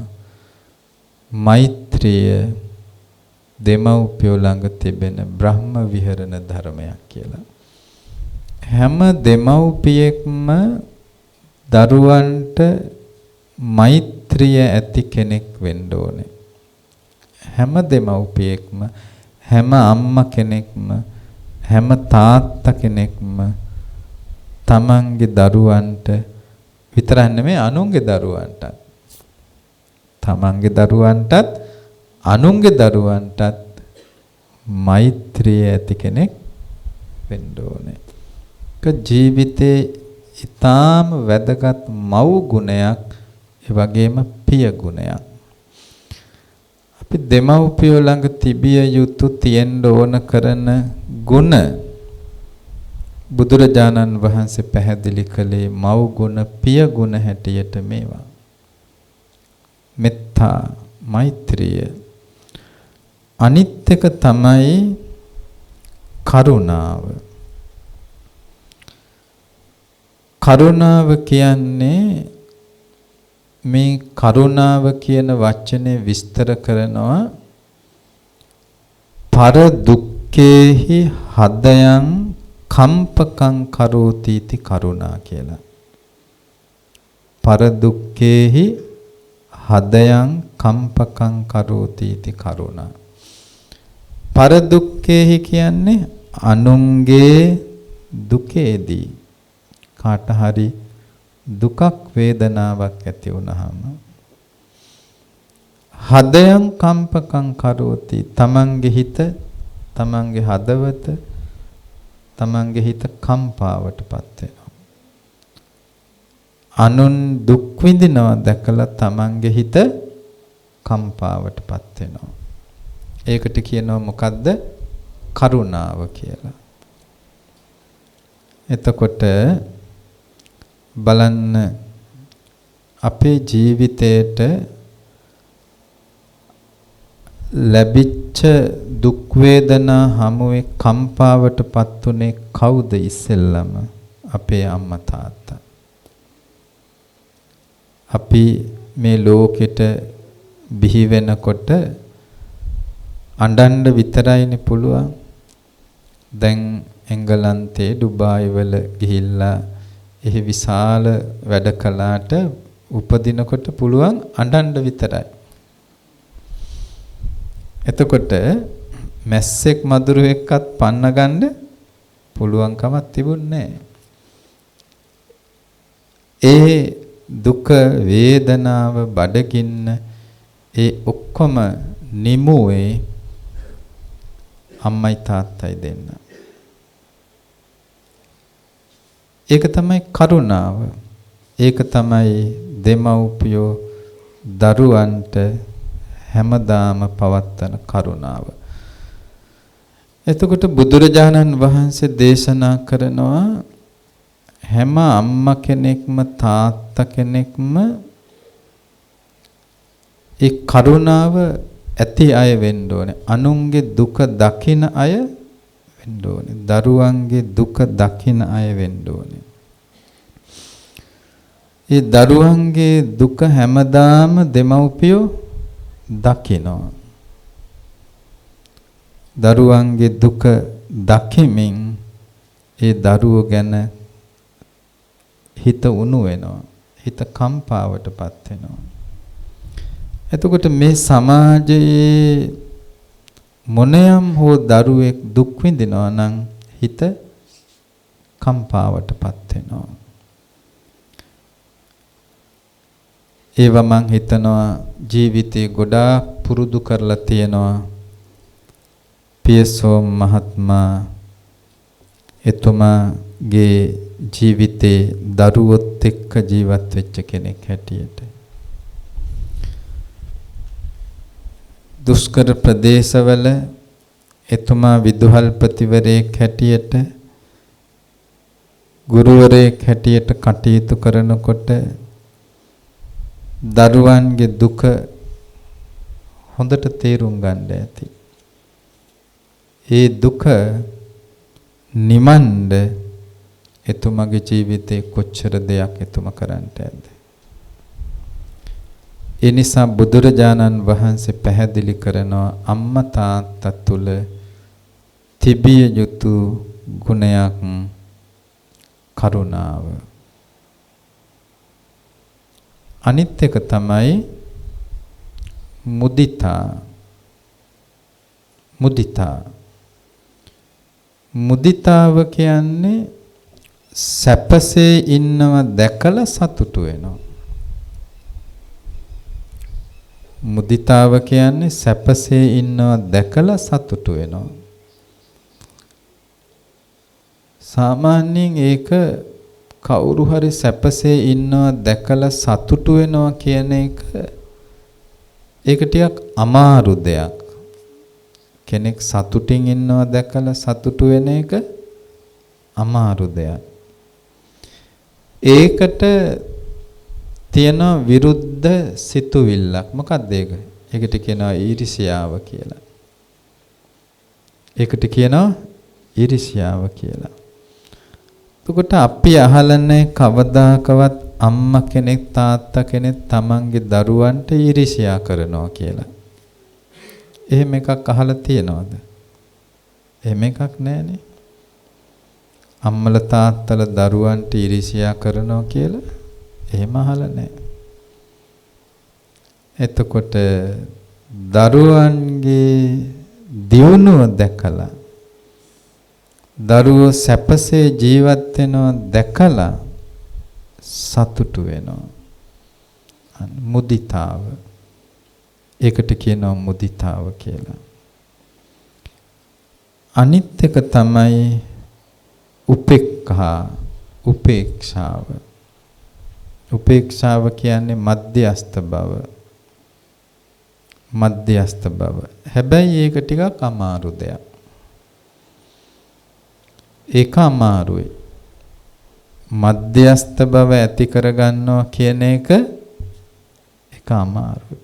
මෛත්‍රිය දෙමව්පියෝ ළඟ තිබෙන බ්‍රහ්ම විහරණ ධර්මයක් කියලා. හැම දෙමව්පියෙක්ම දරුවන්ට මෛත්‍රිය ඇති කෙනෙක් වෙන්න ඕනේ. හැම දෙමව්පියෙක්ම, හැම අම්මා කෙනෙක්ම, හැම තාත්තා කෙනෙක්ම තමන්ගේ දරුවන්ට විතරක් නෙමෙයි අනුන්ගේ දරුවන්ටත්, තමන්ගේ දරුවන්ටත් අනුන්ගේ දරුවන්ටත් මෛත්‍රිය ඇති කෙනෙක් වෙන්න ඕනේ. ජීවිතේ ඊටාම වැදගත් මව් ගුණයක්, ඒ වගේම පිය ගුණයක්. අපි දෙමව්පියෝ ළඟ තිබිය යුතු තියෙන්න ඕන කරන ගුණ බුදුරජාණන් වහන්සේ පැහැදිලි කළේ මව් ගුණ, පිය ගුණ හැටියට මේවා. මෙත්තා, මෛත්‍රිය. අනිත් එක තමයි කරුණාව. කරුණාව කියන්නේ මේ කරුණාව කියන වචනේ විස්තර කරනවා පර දුක්ඛේහි හදයන් කම්පකං කරෝති इति කරුණා කියලා. පර දුක්ඛේහි හදයන් කම්පකං කරෝති इति කරුණා. පර දුක්ඛේහි කියන්නේ අනුන්ගේ දුකේදී කාට හරි දුකක් වේදනාවක් ඇති වුනහම හදයන් කම්පකං කරෝති, තමන්ගේ හිත, තමන්ගේ හදවත, තමන්ගේ හිත කම්පාවටපත් වෙනවා. අනුන් දුක් විඳිනවා දැකලා තමන්ගේ හිත කම්පාවටපත් වෙනවා. ඒකට කියනවා මොකද්ද? කරුණාව කියලා. එතකොට බලන්න අපේ ජීවිතේට ලැබිච්ච දුක් වේදනා හැමුවේ කම්පාවටපත් උනේ කවුද ඉස්සෙල්ලම? අපේ අම්මා තාත්තා. අපි මේ ලෝකෙට බිහි වෙනකොට අඬන්න විතරයිනේ පුළුවන්. දැන් එංගලන්තේ ඩුබායි වල ගිහිල්ලා එහි විශාල වැඩ කළාට උපදිනකොට පුළුවන් අඬන්න විතරයි. එතකොට මැස්සෙක් මදුරුවෙක්වත් පන්න ගන්න පුළුවන් කමක් තිබුණේ නැහැ. ඒ දුක වේදනාව බඩගින්න ඒ ඔක්කොම නිමුවේ අම්මයි තාත්තයි දෙන්න. ඒක තමයි කරුණාව. ඒක තමයි දෙමව්පියෝ දරුවන්ට හැමදාම පවත්තන කරුණාව. එතකොට බුදුරජාණන් වහන්සේ දේශනා කරනවා හැම අම්මා කෙනෙක්ම තාත්තා කෙනෙක්ම ඒ කරුණාව ඇති අය වෙන්න ඕනේ. අනුන්ගේ දුක දකින අය වෙන්න ඕනේ. දරුවන්ගේ දුක දකින අය වෙන්න ඕනේ. ඒ දරුවන්ගේ දුක හැමදාම දෙමව්පියෝ දකිනවා. දරුවන්ගේ දුක දකිමින් ඒ දරුවෝ ගැන හිත උණු වෙනවා. හිත කම්පාවටපත් වෙනවා. එතකොට මේ සමාජයේ මොනියම් හෝ දරුවෙක් දුක් විඳිනවා නම් හිත කම්පාවටපත් වෙනවා. ඒවා මං හිතනවා ජීවිතේ ගොඩාක් පුරුදු කරලා තියෙනවා. පියසෝම් මහත්මයා එතුමාගේ ජීවිතේ දරුවොත් එක්ක ජීවත් වෙච්ච කෙනෙක් හැටියට දුෂ්කර ප්‍රදේශවල එතුමා විදුහල්පතිවරයෙක් හැටියට ගුරුවරයෙක් හැටියට කටයුතු කරනකොට දරුවන්ගේ දුක හොඳට තේරුම් ගන්න ඇති. ඒ දුක නිමන්ඩ එතුමාගේ ජීවිතේ කොච්චර දෙයක් එතුමා කරන්නට ඇද්ද? ඒ නිසා බුදුරජාණන් වහන්සේ පැහැදිලි කරනවා අම්මා තාත්තා තුල තිබිය යුතු ගුණයක් කරුණාව. අනිත් එක තමයි මුදිතා. මුදිතාව කියන්නේ සැපසේ ඉන්නව දැකලා සතුටු වෙනවා. මුදිතාව කියන්නේ සැපසේ ඉන්නව දැකලා සතුටු වෙනවා. සාමාන්‍යයෙන් ඒක කවුරු හරි සැපසේ ඉන්නව දැකලා සතුටු වෙනවා කියන එක ඒක ටිකක් අමාරු දෙයක්. කෙනෙක් සතුටින් ඉන්නවා දැකලා සතුටු වෙන එක අමාරු දෙයක්. ඒකට තියෙන විරුද්ධ සිතුවිල්ලක්. මොකක්ද ඒක? ඒකට කියනවා ඊර්ෂ්‍යාව කියලා. ඒකට කියනවා ඊර්ෂ්‍යාව කියලා. එතකොට අපි අහලන්නේ කවදාකවත් අම්මා කෙනෙක් තාත්තා කෙනෙක් තමන්ගේ දරුවන්ට ඊර්ෂ්‍යා කරනවා කියලා. එහෙම එකක් අහලා තියනවද? එහෙම එකක් නැහැනේ. අම්මලා තාත්තලා දරුවන්ට ඊර්ෂ්‍යා කරනවා කියලා එහෙම අහලා නැහැ. එතකොට දරුවන්ගේ දියුණුව දැකලා දරුවෝ සැපසේ ජීවත් වෙනවා දැකලා සතුටු වෙනවා. මුදිතාව. ඒකට කියනවා මුදිතාව කියලා. අනිත් එක තමයි උපේක්ෂාව. උපේක්ෂාව කියන්නේ මධ්‍යස්ථ බව. හැබැයි ඒක ටිකක් අමාරු දෙයක්. ඒක අමාරුයි. මධ්‍යස්ථ බව ඇති කරගන්නවා කියන එක අමාරුයි.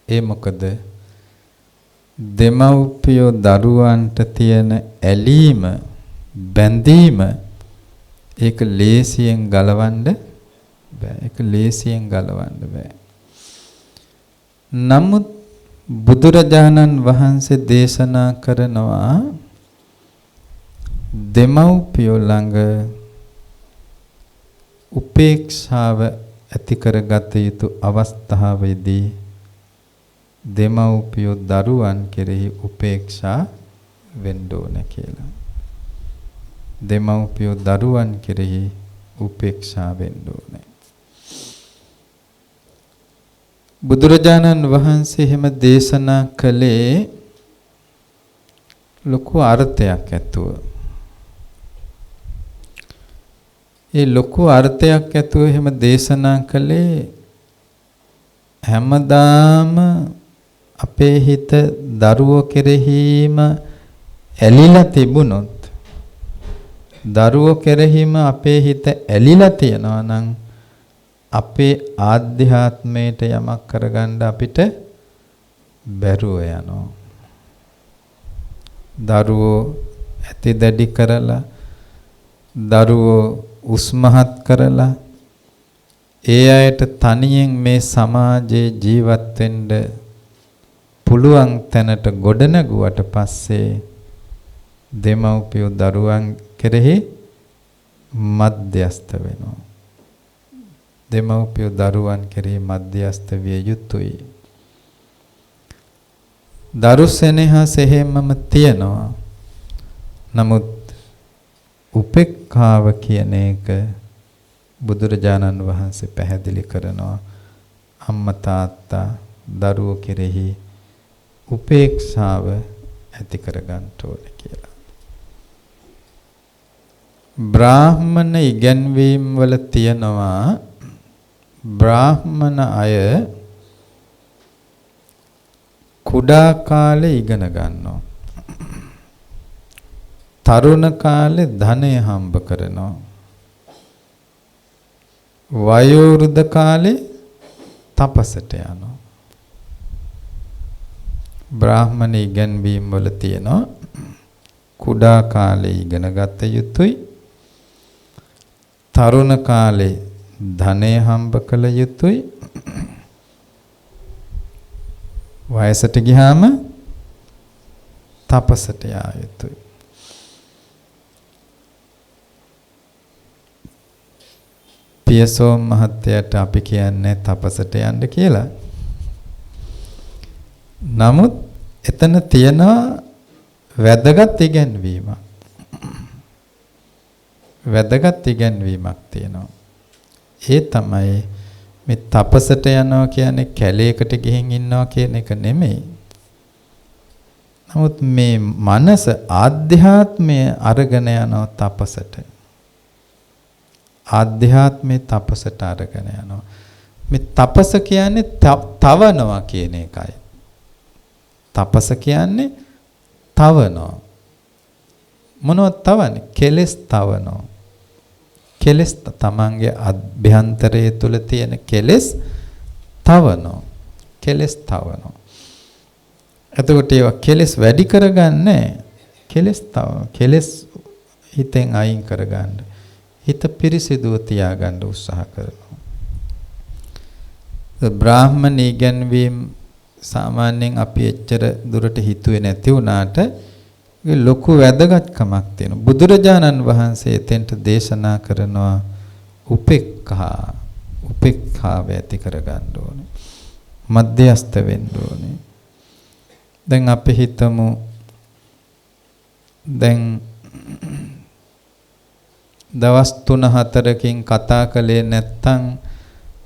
ඒ මොකද දෙමව්පියෝ දරුවන්ට තියෙන ඇලීම බැඳීම ඒක ලේසියෙන් ගලවන්න බෑ. නමුත් බුදුරජාණන් වහන්සේ දේශනා කරනවා දෙමව්පියෝ ළඟ උපේක්ෂාව ඇති කරගත යුතු අවස්ථාවේදී දෙමව්පියෝ දරුවන් කෙරෙහි උපේක්ෂා වෙන්න ඕන කියලා. දෙමව්පියෝ දරුවන් කෙරෙහි උපේක්ෂා වෙන්න ඕනේ. බුදුරජාණන් වහන්සේ එහෙම දේශනා කළේ ලොකු අර්ථයක් ඇතුව. ඒ ලොකු අර්ථයක් ඇතුව එහෙම දේශනා කළේ හැමදාම අපේ හිත දරුවෝ කෙරෙහිම ඇලිලා තිබුණොත් දරුවෝ කෙරෙහිම අපේ හිත ඇලිලා තියනවා නම් අපේ ආධ්‍යාත්මයට යමක් කරගන්න අපිට බැරුව යනවා. දරුවෝ ඇති දැඩි කරලා දරුවෝ උස්මහත් කරලා ඒ අයට තනියෙන් මේ සමාජයේ ජීවත් වෙන්න පුළුවන් තැනට ගොඩනගුවට පස්සේ දෙමව්පියෝ දරුවන් කෙරෙහි මධ්‍යස්ත වෙනවා. දෙමව්පියෝ දරුවන් කෙරෙහි මධ්‍යස්ත විය යුතුයි. දරු සෙනෙහස එහෙමම තියනවා. නමුත් උපේක්ඛාව කියන එක බුදුරජාණන් වහන්සේ පැහැදිලි කරනවා. අම්මා තාත්තා දරුවෝ කෙරෙහි උපේක්ෂාව ඇති කරගන්න ඕනේ කියලා. බ්‍රාහ්මණ ඉගැන්වීම් වල තියනවා බ්‍රාහ්මණ අය කුඩා කාලේ ඉගෙන ගන්නවා. තරුණ කාලේ ධනය හම්බ කරනවා. වයෝවෘද්ධ කාලේ තපසට යනවා. බ්‍රාහ්මණ ඉගැන්වීම් වල තියෙනවා කුඩා කාලේ ඉගෙන ගත යුතුයි. තරුණ කාලේ ධනය හම්බ කළ යුතුයි. වයසට ගියාම තපසට යා යුතුයි. පියසෝම මහත්තයාට අපි කියන්නේ තපසට යන්න කියලා. නමුත් එතන තියෙනවා වැදගත් ඉගැන්වීමක්. වැදගත් ඉගැන්වීමක් තියෙනවා. ඒ තමයි මේ තපසට යනවා කියන්නේ කැලේකට ගිහින් ඉන්නවා කියන එක නෙමෙයි. නමුත් මේ මනස ආධ්‍යාත්මය අරගෙන යනවා තපසට. ආධ්‍යාත්මේ තපසට අරගෙන යනවා. මේ තපස කියන්නේ තවනවා කියන එකයි. තපස කියන්නේ තවනවා. මොනවද තවන්නේ? කෙලෙස් තවනවා. කෙලෙස් තමන්ගේ අභ්‍යන්තරයේ තුල තියෙන කෙලෙස් තවනවා. කෙලෙස් තවනවා. එතකොට ඒවා කෙලෙස් වැඩි කරගන්නේ කෙලෙස් තවනවා. කෙලෙස් හිතෙන් අයින් කරගන්න. හිත පිරිසිදුව තියාගන්න උත්සාහ කරනවා. බ්‍රාහ්මණ ඉගැන්වීම් සාමාන්‍යයෙන් අපි එච්චර දුරට හිතුවේ නැති වුණාට ලොකු වැදගත්කමක් තියෙනවා. බුදුරජාණන් වහන්සේ එතෙන්ට දේශනා කරනවා උපේක්ඛාව ඇති කරගන්න ඕනේ. මධ්‍යස්ත වෙන්න ඕනේ. දැන් අපි හිතමු දැන් දවස් 3-4කින් කතා කළේ නැත්තම්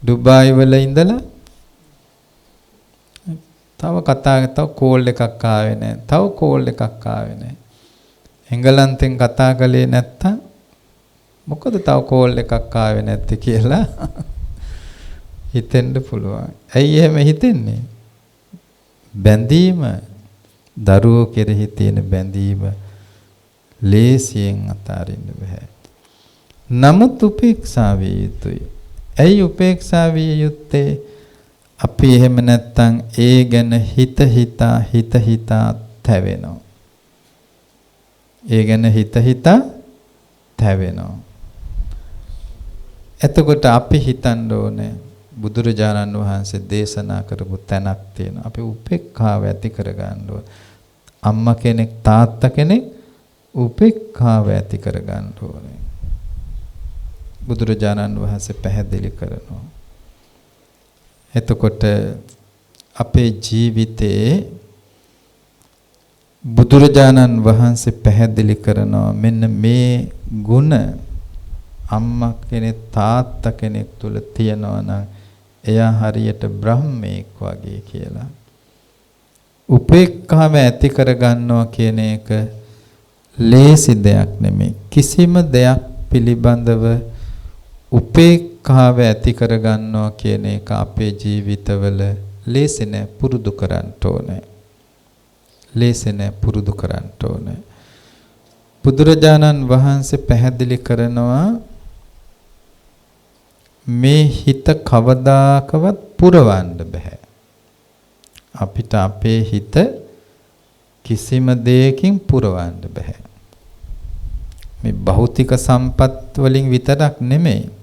ඩුබායි වල ඉඳලා තව කෝල් එකක් ආවේ නැහැ. තව කෝල් එකක් ආවේ නැහැ. එංගලන්තෙන් කතා කළේ නැත්තම් මොකද තව කෝල් එකක් ආවේ නැත්තේ කියලා හිතෙන්න පුළුවන්. ඇයි එහෙම හිතෙන්නේ? බැඳීම දරුවෝ කෙරෙහි තියෙන බැඳීම ලේසියෙන් අතාරින්න බෑ. නමුත් උපේක්ෂා විය යුතුයි. ඇයි උපේක්ෂා විය යුත්තේ? අපි එහෙම නැත්තම් ඒ ගැන හිත හිතා තැවෙනවා. ඒ ගැන හිත තැවෙනවා. එතකොට අපි හිතන්න ඕනේ බුදුරජාණන් වහන්සේ දේශනා කරපු තැනක් තියෙනවා. අපි උපේක්ඛාව ඇති කරගන්න ඕනේ. අම්මා කෙනෙක් තාත්තා කෙනෙක් උපේක්ඛාව ඇති කරගන්න ඕනේ. බුදුරජාණන් වහන්සේ පැහැදිලි කරනවා. එතකොට අපේ ජීවිතේ බුදුරජාණන් වහන්සේ පැහැදිලි කරනවා මෙන්න මේ ගුණ අම්මා කෙනෙක් තාත්තා කෙනෙක් තුල තියෙනවා නම් එයා හරියට බ්‍රහ්මෙක් වගේ කියලා. උපේක්ඛාව ඇති කරගන්නවා කියන එක ලේසි දෙයක් නෙමෙයි. කිසිම දෙයක් පිළිබඳව උපේක්ඛාව ඇති කරගන්නවා කියන එක අපේ ජීවිතවල ලේසි නෑ. පුරුදු කරන්න ඕනේ. ලේසි නෑ, පුරුදු කරන්න ඕනේ. බුදුරජාණන් වහන්සේ පැහැදිලි කරනවා මේ හිත කවදාකවත් පුරවන්න බෑ. අපිට අපේ හිත කිසිම දෙයකින් පුරවන්න බෑ. මේ භෞතික සම්පත් වලින් විතරක් නෙමෙයි.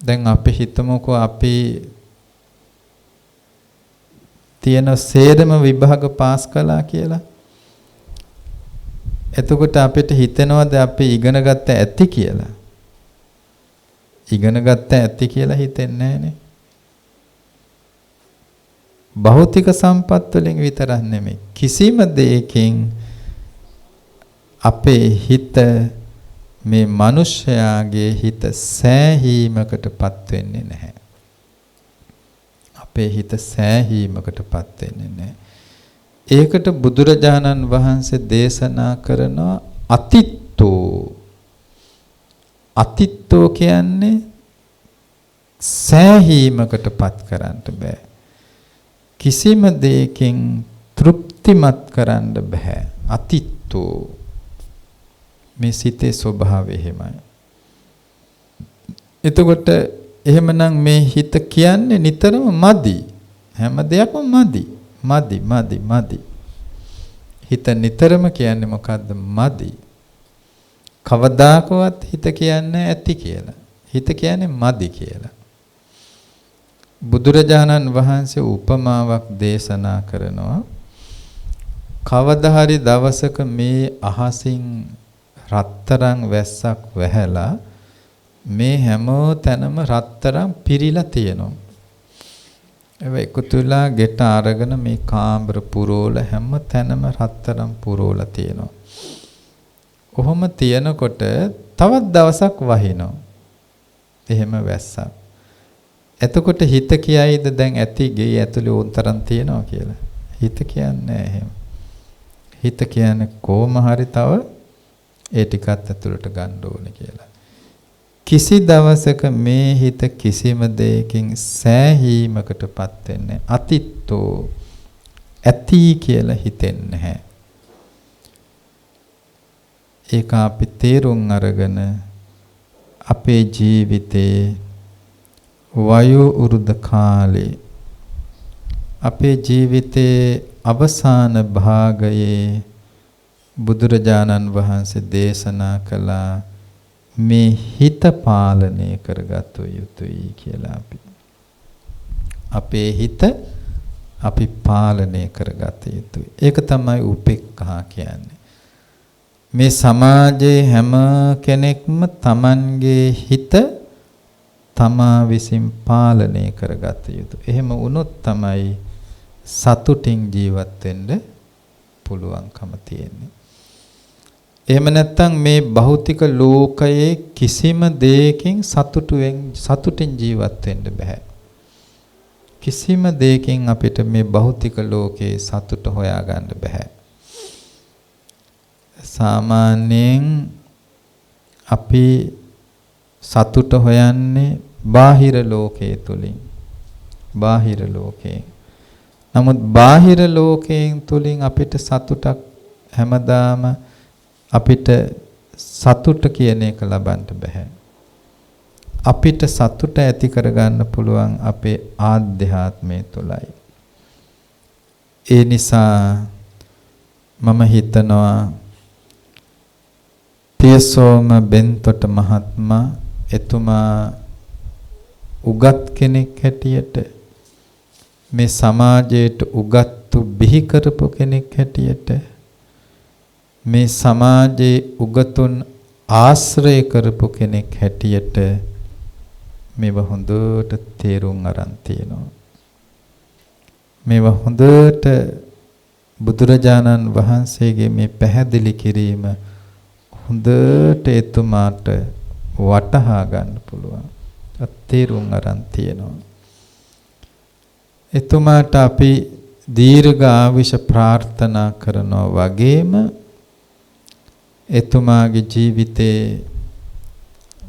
දැන් අපි හිතමුකෝ අපි තියෙන සේරම විභාග පාස් කළා කියලා. එතකොට අපිට හිතෙනවද අපි ඉගෙන ගත්ත ඇති කියලා? ඉගෙන ගත්ත ඇති කියලා හිතෙන්නේ නැහනේ. භෞතික සම්පත් වලින් විතරක් නෙමෙයි කිසිම දෙයකින් අපේ හිත මේ මිනිස්යාගේ හිත සෑහීමකටපත් වෙන්නේ නැහැ. අපේ හිත සෑහීමකටපත් වෙන්නේ නැහැ. ඒකට බුදුරජාණන් වහන්සේ දේශනා කරනවා අතිත්තෝ. අතිත්තෝ කියන්නේ සෑහීමකටපත් කරන්න බෑ. කිසිම දෙයකින් තෘප්තිමත් කරන්න බෑ. අතිත්තෝ මේ සිතේ ස්වභාවය එහෙමයි. එතකොට එහෙමනම් මේ හිත කියන්නේ නිතරම මදි. හැම දෙයක්ම මදි. මදි. හිත නිතරම කියන්නේ මොකද්ද? මදි. කවදාකවත් හිත කියන්නේ ඇති කියලා. හිත කියන්නේ මදි කියලා. බුදුරජාණන් වහන්සේ උපමාවක් දේශනා කරනවා. කවදා හරි දවසක මේ අහසින් රත්තරන් වැස්සක් වැහැලා මේ හැම තැනම රත්තරන් පිරීලා තියෙනවා. ඒ එකතු වෙලා ගෙට අරගෙන මේ කාමර පුරෝල හැම තැනම රත්තරන් පුරෝලා තියෙනවා. කොහොම තියනකොට තවත් දවසක් වහිනවා. එහෙම වැස්සක්. එතකොට හිත කියයිද දැන් ඇති ගේ ඇතුලේ උන්තරන් තියනවා කියලා? හිත කියන්නේ එහෙම. හිත කියන්නේ කොහොම හරි තව ඒ ටිකත් ඇතුලට ගන්න ඕනේ කියලා. කිසි දවසක මේ හිත කිසිම දෙයකින් සෑහීමකටපත් වෙන්නේ අතිත්තෝ ඇති කියලා හිතෙන්නේ නැහැ. ඒක අපි තේරුම් අරගෙන අපේ ජීවිතේ වයෝ උරුද කාලේ අපේ ජීවිතයේ අවසාන භාගයේ බුදුරජාණන් වහන්සේ දේශනා කළා මේ හිත පාලනය කරගත යුතුයි කියලා අපේ හිත අපි පාලනය කරගත යුතුයි. ඒක තමයි උපේක්ඛා කියන්නේ. මේ සමාජයේ හැම කෙනෙක්ම Tamanගේ හිත තමා විසින් පාලනය කරගත යුතුයි. එහෙම වුණොත් තමයි සතුටින් ජීවත් වෙන්න පුළුවන්කම තියෙන්නේ. එහෙම නැත්නම් මේ භෞතික ලෝකයේ කිසිම දෙයකින් සතුටින් ජීවත් වෙන්න බෑ. කිසිම දෙයකින් අපිට මේ භෞතික ලෝකයේ සතුට හොයාගන්න බෑ. සාමාන්‍යයෙන් අපි සතුට හොයන්නේ බාහිර ලෝකයේ තුලින්. බාහිර ලෝකයෙන්. නමුත් බාහිර ලෝකයෙන් තුලින් අපිට සතුටක් හැමදාම අපිට සතුට කියන එක ලබන්න බෑ. අපිට සතුට ඇති කරගන්න පුළුවන් අපේ ආධ්‍යාත්මය තුලයි. ඒ නිසා මම හිතනවා පියසෝම බෙන්තොට මහත්මයා එතුමා උගත් කෙනෙක් හැටියට මේ සමාජයට උගත්තු බිහි කරපු කෙනෙක් හැටියට මේ සමාජයේ උගතුන් ආශ්‍රය කරපු කෙනෙක් හැටියට මේව හොඳට තේරුම් අරන් තියෙනවා. මේව හොඳට බුදුරජාණන් වහන්සේගේ මේ පැහැදිලි කිරීම හොඳට එතුමාට වටහා ගන්න පුළුවන්. තේරුම් අරන් තියෙනවා. එතුමාට අපි දීර්ඝ ආයුෂ ප්‍රාර්ථනා කරනවා වගේම එතුමාගේ ජීවිතේ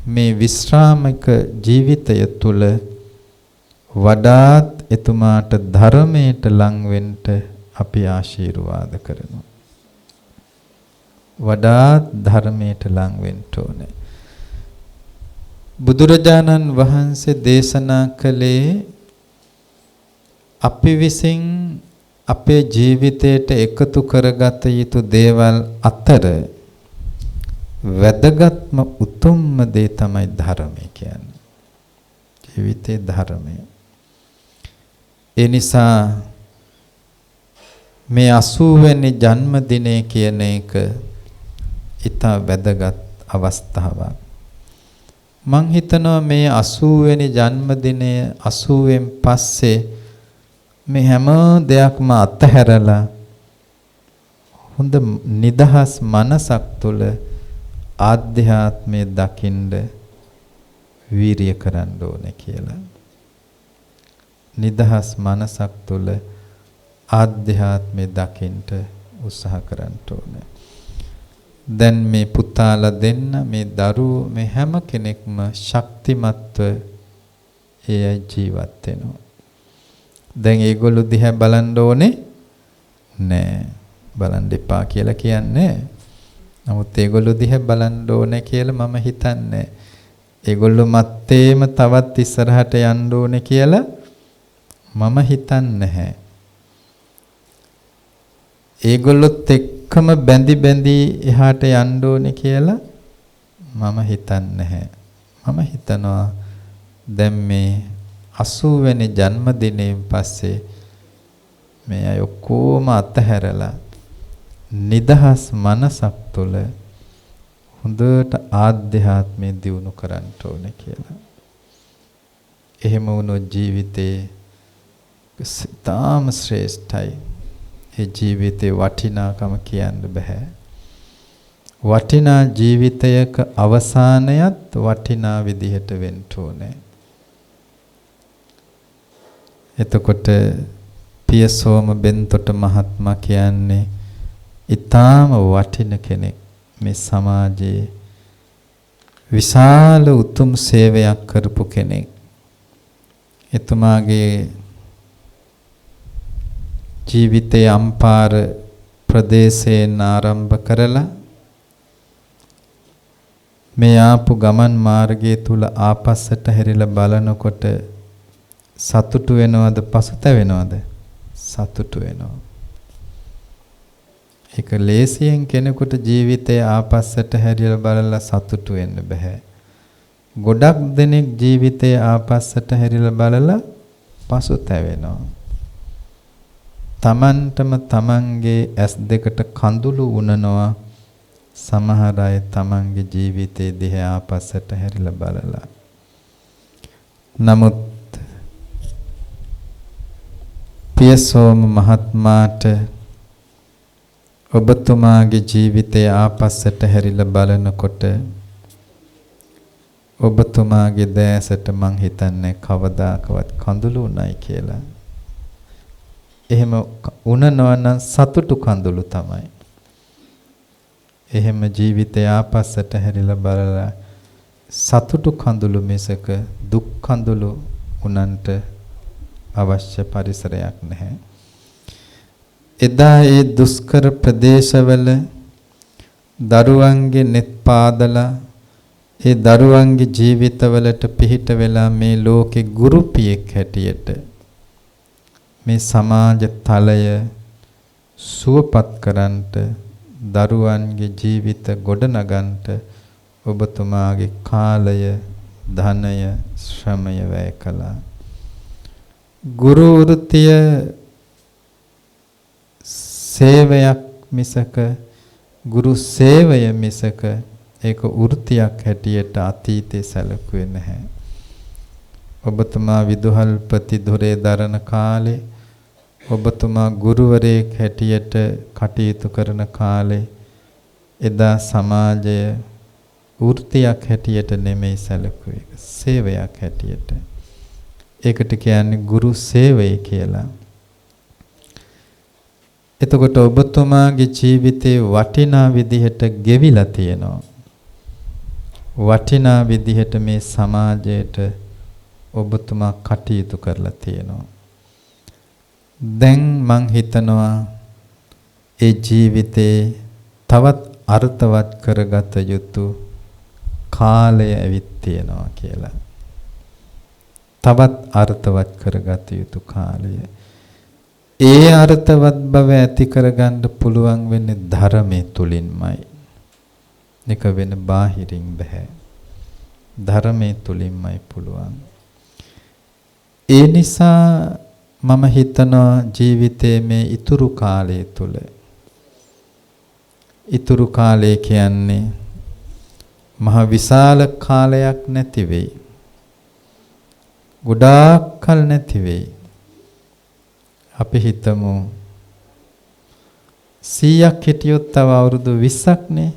මේ විශ්‍රාමික ජීවිතය තුළ වඩාත් එතුමාට ධර්මයට ලං වෙන්න අපි ආශිර්වාද කරනවා. වඩාත් ධර්මයට ලං වෙන්න ඕනේ. බුදුරජාණන් වහන්සේ දේශනා කළේ අපි විසින් අපේ ජීවිතයට එකතු කරගත යුතු දේවල් අතර වැදගත්ම උතුම්ම දේ තමයි ධර්මය කියන්නේ. ජීවිතේ ධර්මය. ඒ නිසා මේ 80 වෙනි ජන්මදිනය කියන එක ඊට වැදගත් අවස්ථාවක්. මං හිතනවා මේ 80 වෙනි ජන්මදිනය 80න් පස්සේ මේ හැම දෙයක්ම අත්හැරලා හොඳ නිදහස් මනසක් තුළ ආධ්‍යාත්මය දකින්න වීරිය කරන්න ඕනේ කියලා. නිදහස් මනසක් තුළ ආධ්‍යාත්මය දකින්න උත්සාහ කරන්න ඕනේ. දැන් මේ පුතාලා දෙන්න මේ දරුවෝ මේ හැම කෙනෙක්ම ශක්තිමත්ව ඒ ජීවත් වෙනවා. දැන් ඒගොල්ලෝ දිහා බලන්න ඕනේ නෑ. බලන්න එපා කියලා කියන්නේ. නමුත් ඒගොල්ලෝ දිහා බලන්න ඕනේ කියලා මම හිතන්නේ. ඒගොල්ලෝ මත්තේම තවත් ඉස්සරහට යන්න ඕනේ කියලා මම හිතන්නේ නැහැ. ඒගොල්ලොත් එක්කම බැඳි එහාට යන්න ඕනේ කියලා මම හිතන්නේ නැහැ. මම හිතනවා දැන් මේ 80 වෙනි ජන්මදිනයෙන් පස්සේ මේ අය ඔක්කොම අතහැරලා නිදහස් මනසක් තුළ හොඳට ආධ්‍යාත්මය දියුණු කරන්න ඕනේ කියලා. එහෙම වුණොත් ජීවිතේ තාම ශ්‍රේෂ්ඨයි. ඒ ජීවිතේ වටිනාකම කියන්න බෑ. වටිනා ජීවිතයක අවසානයත් වටිනා විදිහට වෙන්න ඕනේ. එතකොට පියසෝම බෙන්තොට මහත්මයා කියන්නේ ඊටාම වටින කෙනෙක්. මේ සමාජයේ විශාල උතුම් සේවයක් කරපු කෙනෙක්. එතුමාගේ ජීවිතයේ අම්පාර ප්‍රදේශයෙන් ආරම්භ කරලා මේ ආපු ගමන් මාර්ගයේ තුල ආපස්සට හැරිලා බලනකොට සතුටු වෙනවද පසුතැවෙනවද? සතුටු වෙනවා. ඒක ලේසියෙන් කෙනෙකුට ජීවිතය ආපස්සට හැරිලා බලලා සතුටු වෙන්න බෑ. ගොඩක් දෙනෙක් ජීවිතය ආපස්සට හැරිලා බලලා පසුතැවෙනවා. තමන්ටම තමන්ගේ ඇස් දෙකට කඳුළු උනනවා. සමහර අය තමන්ගේ ජීවිතේ දිහා ආපස්සට හැරිලා බලලා. නමුත් පියසෝම මහත්මයාට ඔබතුමාගේ ජීවිතය ආපස්සට හැරිලා බලනකොට ඔබතුමාගේ දැසට මං හිතන්නේ කවදාකවත් කඳුළු උණයි කියලා. එහෙම උනනවා නම් සතුටු කඳුළු තමයි. එහෙම ජීවිතය ආපස්සට හැරිලා බලලා සතුටු කඳුළු මිසක දුක් කඳුළු උනන්ට අවශ්‍ය පරිසරයක් නැහැ. එදා ඒ දුෂ්කර ප්‍රදේශවල දරුවන්ගේ net පාදලා ඒ දරුවන්ගේ ජීවිතවලට පිහිට වෙලා මේ ලෝකේ ගුරුපියෙක් හැටියට මේ සමාජ තලය සුවපත් කරන්නට දරුවන්ගේ ජීවිත ගොඩනගන්නට ඔබතුමාගේ කාලය ධනය ශ්‍රමය වැය කළා. ගුරු වෘත්තිය සේවයක් මිසක ගුරු සේවය මිසක ඒක වෘත්තියක් හැටියට අතීතේ සැලකුවේ නැහැ. ඔබතුමා විදුහල්පති ධුරේ දරන කාලේ ඔබතුමා ගුරුවරයෙක් හැටියට කටයුතු කරන කාලේ එදා සමාජය වෘත්තියක් හැටියට නෙමෙයි සැලකුවේ සේවයක් හැටියට. ඒකට කියන්නේ ගුරු සේවය කියලා. එතකොට ඔබතුමාගේ ජීවිතේ වටිනා විදිහට ගෙවිලා තියෙනවා. වටිනා විදිහට මේ සමාජයට ඔබතුමා කටයුතු කරලා තියෙනවා. දැන් මං හිතනවා ඒ ජීවිතේ තවත් අර්ථවත් කරගත යුතු කාලය ඇවිත් තියෙනවා කියලා. තවත් අර්ථවත් කරගත යුතු කාලය. ඒ අර්ථවත් බව ඇති කරගන්න පුළුවන් වෙන්නේ ධර්මයේ තුලින්මයි. එක වෙන බාහිරින් බෑ. ධර්මයේ තුලින්මයි පුළුවන්. ඒ නිසා මම හිතනවා ජීවිතයේ මේ ඉතුරු කාලය තුල ඉතුරු කාලය කියන්නේ මහ විශාල කාලයක් නැති වෙයි. ගොඩාක් කල නැති වෙයි. අපි හිතමු 100ක් හිටියොත් තව අවුරුදු 20ක් නේ.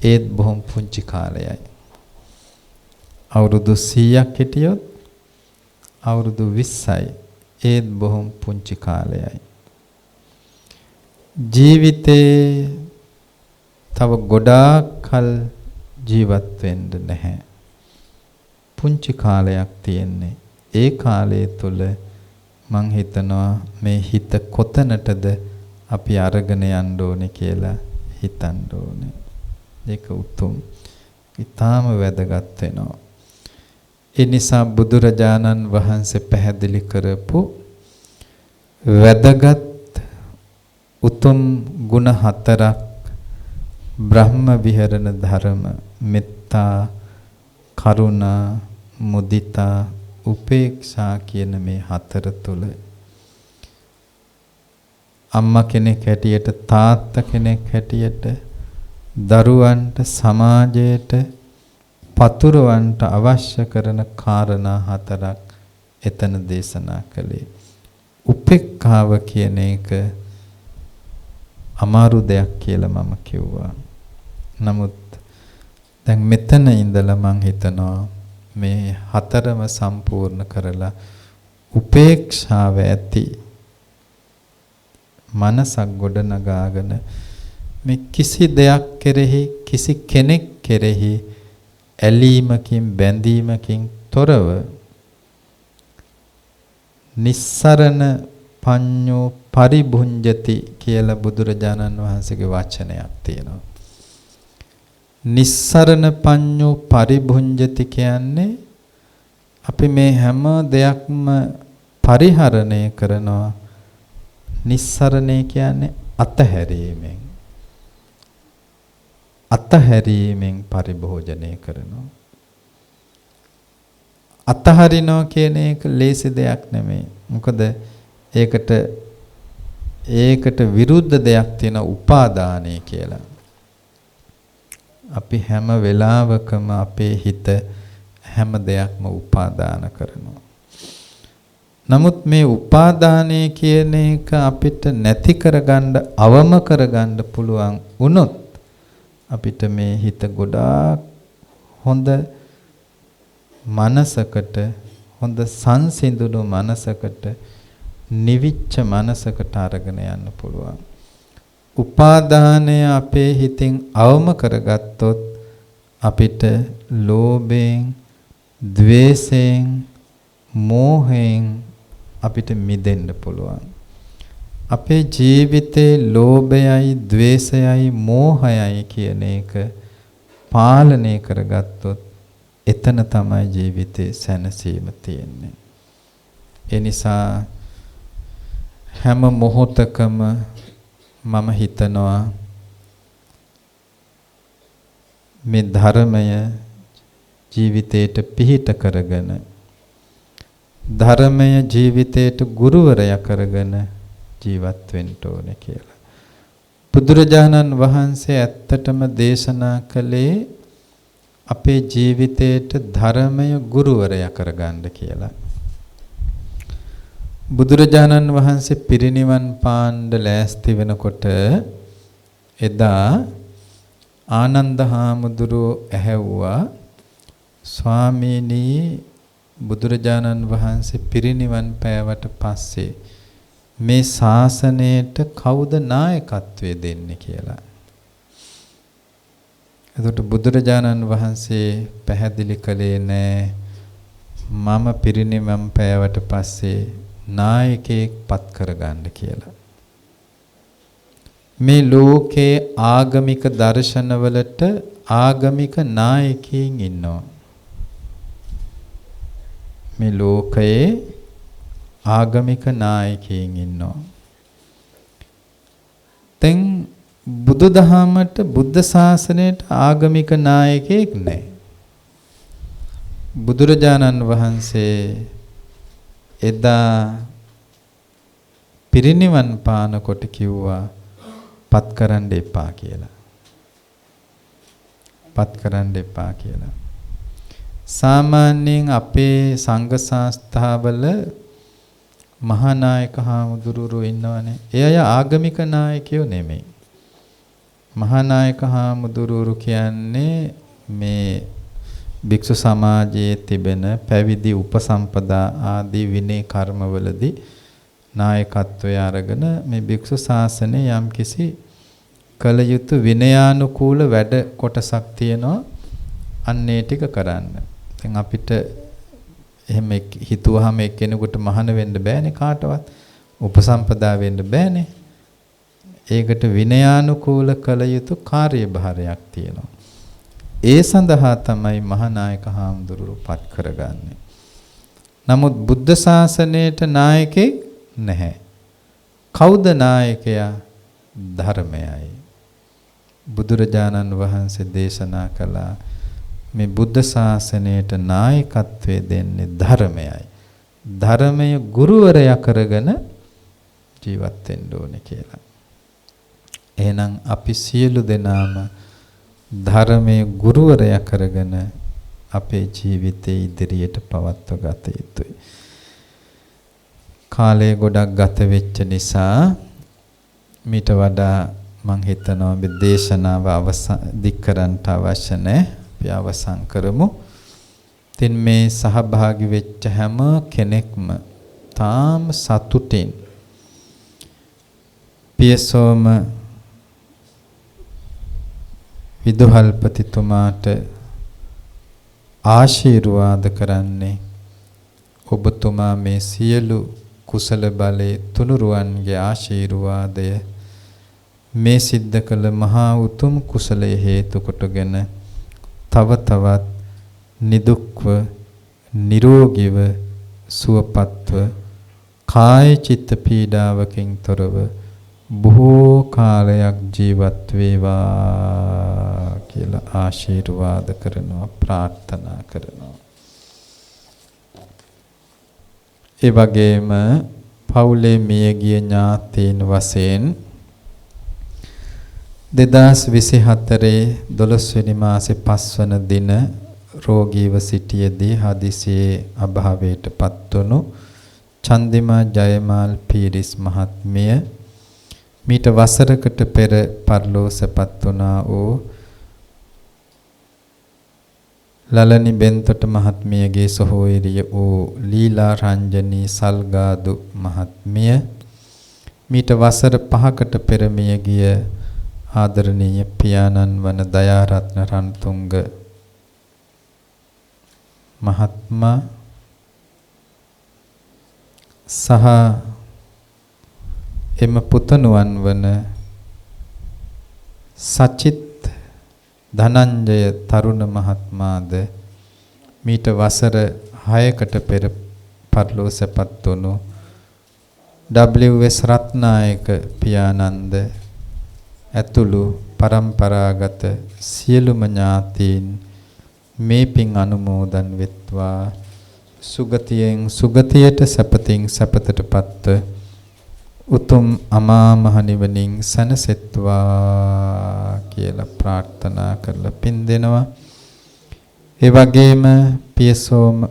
ඒත් බොහොම පුංචි කාලයයි. අවුරුදු 100ක් හිටියොත් අවුරුදු 20යි. ඒත් බොහොම පුංචි කාලයයි. ජීවිතේ තව ගොඩාක් කල් ජීවත් වෙන්න නැහැ. පුංචි කාලයක් තියෙන්නේ. ඒ කාලය තුල මං හිතනවා මේ හිත කොතනටද අපි අරගෙන යන්න ඕනේ කියලා හිතන්න ඕනේ. ඒක උතුම්. ඊටාම වැදගත් වෙනවා. ඒ නිසා බුදුරජාණන් වහන්සේ පැහැදිලි කරපු වැදගත් උතුම් ගුණ හතරක් බ්‍රහ්ම විහරණ ධර්ම මෙත්තා කරුණා මුදිතා උපේක්ෂා කියන මේ හතර තුල අම්මා කෙනෙක් හැටියට තාත්තා කෙනෙක් හැටියට දරුවන්ට සමාජයට පතුරවන්ට අවශ්‍ය කරන කාරණා හතරක් එතන දේශනා කළේ. උපේක්ඛාව කියන එක අමාරු දෙයක් කියලා මම කිව්වා. නමුත් දැන් මෙතන ඉඳලා මං හිතනවා මේ හතරම සම්පූර්ණ කරලා උපේක්ෂාව ඇති මනසක් ගොඩනගාගෙන මේ කිසි දෙයක් කෙරෙහි කිසි කෙනෙක් කෙරෙහි ඇලීමකින් බැඳීමකින් තොරව නිස්සරණ පඤ්ඤෝ පරිභුඤ්ජති කියලා බුදුරජාණන් වහන්සේගේ වචනයක් තියෙනවා. නිස්සරණ පඤ්ඤෝ පරිභුඤ්ජති කියන්නේ අපි මේ හැම දෙයක්ම පරිහරණය කරනවා. නිස්සරණය කියන්නේ අතහැරීමෙන්. අතහැරීමෙන් පරිභෝජනය කරනවා. අතහරිනවා කියන එක ලේසි දෙයක් නෙමෙයි. මොකද ඒකට විරුද්ධ දෙයක් තියෙන උපාදානය කියලා. අපි හැම වෙලාවකම අපේ හිත හැම දෙයක්ම උපාදාන කරනවා. නමුත් මේ උපාදානය කියන එක අපිට නැති කරගන්න අවම කරගන්න පුළුවන් වුණොත් අපිට මේ හිත ගොඩාක් හොඳ මනසකට හොඳ සංසිඳුණු මනසකට නිවිච්ච මනසකට අරගෙන යන්න පුළුවන්. උපාදානය අපේ හිතින් අවම කරගත්තොත් අපිට ලෝභයෙන්, ද්වේෂයෙන්, මෝහයෙන් අපිට මිදෙන්න පුළුවන්. අපේ ජීවිතේ ලෝභයයි, ද්වේෂයයි, මෝහයයි කියන එක පාලනය කරගත්තොත් එතන තමයි ජීවිතේ සැනසීම තියෙන්නේ. ඒ නිසා හැම මොහොතකම මම හිතනවා මේ ධර්මය ජීවිතයට පිහිට කරගෙන ධර්මය ජීවිතයට ගුරුවරයා කරගෙන ජීවත් වෙන්න ඕනේ කියලා. බුදුරජාණන් වහන්සේ ඇත්තටම දේශනා කළේ අපේ ජීවිතයට ධර්මය ගුරුවරයා කරගන්න කියලා. බුදුරජාණන් වහන්සේ පිරිනිවන් පාන්න ලෑස්ති වෙනකොට එදා ආනන්ද හාමුදුරුවෝ ඇහැව්වා ස්වාමීනි බුදුරජාණන් වහන්සේ පිරිනිවන් පෑවට පස්සේ මේ ශාසනයට කවුද නායකත්වය දෙන්නේ කියලා. එතකොට බුදුරජාණන් වහන්සේ පැහැදිලි කළේ නෑ මම පිරිනිවන් පෑවට පස්සේ නායකයෙක් පත් කරගන්න කියලා. මේ ලෝකේ ආගමික දර්ශනවලට ආගමික නායකයින් ඉන්නවා. මේ ලෝකයේ ආගමික නායකයින් ඉන්නවා. දැන් බුදුදහමට බුද්ධ ශාසනයට ආගමික නායකයෙක් නැහැ. බුදුරජාණන් වහන්සේ එදා පිරිනිවන් පානකොට කිව්වා පත් කරන්න එපා කියලා. පත් කරන්න එපා කියලා. සාමාන්‍යයෙන් අපේ සංඝ සංස්ථාවල මහා නායක හාමුදුරුවෝ ඉන්නවනේ. ඒ අය ආගමික නායකයෝ නෙමෙයි. මහා නායක හාමුදුරුවෝ කියන්නේ මේ භික්ෂු සමාජයේ තිබෙන පැවිදි උපසම්පදා ආදී විනය කර්මවලදී නායකත්වය අරගෙන මේ භික්ෂු ශාසනයේ යම්කිසි කල යුතු විනයානුකූල වැඩ කොටසක් තියෙනවා. අන්නේ ටික කරන්න. දැන් අපිට එහෙම හිතුවාම එක්කෙනෙකුට මහාන වෙන්න බෑනේ කාටවත්. උපසම්පදා වෙන්න බෑනේ. ඒකට විනයානුකූල කල යුතු කාර්යභාරයක් තියෙනවා. ඒ සඳහා තමයි මහානායක හාමුදුරුවෝ පත් කරගන්නේ. නමුත් බුද්ධ ශාසනයට නායකෙක් නැහැ. කවුද නායකයා? ධර්මයයි. බුදුරජාණන් වහන්සේ දේශනා කළා මේ බුද්ධ ශාසනයට නායකත්වය දෙන්නේ ධර්මයයි. ධර්මය ගුරුවරයා කරගෙන ජීවත් වෙන්න ඕනේ කියලා. එහෙනම් අපි සියලු දෙනාම ධර්මයේ ගුරුවරයා කරගෙන අපේ ජීවිතේ ඉදිරියට පවත්ව ගත යුතුයි. කාලය ගොඩක් ගත වෙච්ච නිසා මීට වඩා මං හිතනවා මේ දේශනාව දික් කරන්න අවශ්‍ය නැහැ. අපි අවසන් කරමු. ඉතින් මේ සහභාගී වෙච්ච හැම කෙනෙක්ම තාම සතුටින් පියසෝම විදුහල්පතිතුමාට ආශිර්වාද කරන්නේ ඔබතුමා මේ සියලු කුසල බලයේ තුනුරුවන්ගේ ආශිර්වාදය මේ සිද්ධ කළ මහා උතුම් කුසලයේ හේතු කොටගෙන තව තවත් නිදුක්ව නිරෝගීව සුවපත්ව කාය චිත්ත පීඩාවකින් තොරව බොහෝ කාලයක් ජීවත් වේවා කියලා ආශිර්වාද කරනවා ප්‍රාර්ථනා කරනවා. ඒ වගේම පවුලේ මියගිය ඥාතීන් වශයෙන් 2024 12 වෙනි මාසේ 5 වන දින රෝගීව සිටියේදී හදිසියේ අභාවයටපත් වුණු චන්දිමා ජයමාල් පීරිස් මහත්මිය මීට වසරකට පෙර පරලෝසපත් වුණා වූ ලලනි බෙන්තොට මහත්මියගේ සහෝදරිය වූ ලීලා රංජනී සල්ගාදු මහත්මිය මීට වසර 5කට පෙර මිය ගිය ආදරණීය පියාණන් වන දයාරත්න රන්තුංග මහත්මයා සහ එම පුතණුවන් වන සචිත් ධනංජය තරුණ මහත්මයාද මීට වසර 6කට පෙර පරලෝසපත් වුණු WS රත්නායක පියානන්ද ඇතුළු පරම්පරාගත සියලුම ඥාතීන් මේ පින් අනුමෝදන් වෙත්වා සුගතියෙන් සුගතියට සැපතින් සැපතටපත් උතුම් අමා මහ නිවනින් සැනසෙත්වා කියලා ප්‍රාර්ථනා කරලා පින් දෙනවා. ඒ වගේම පියසෝම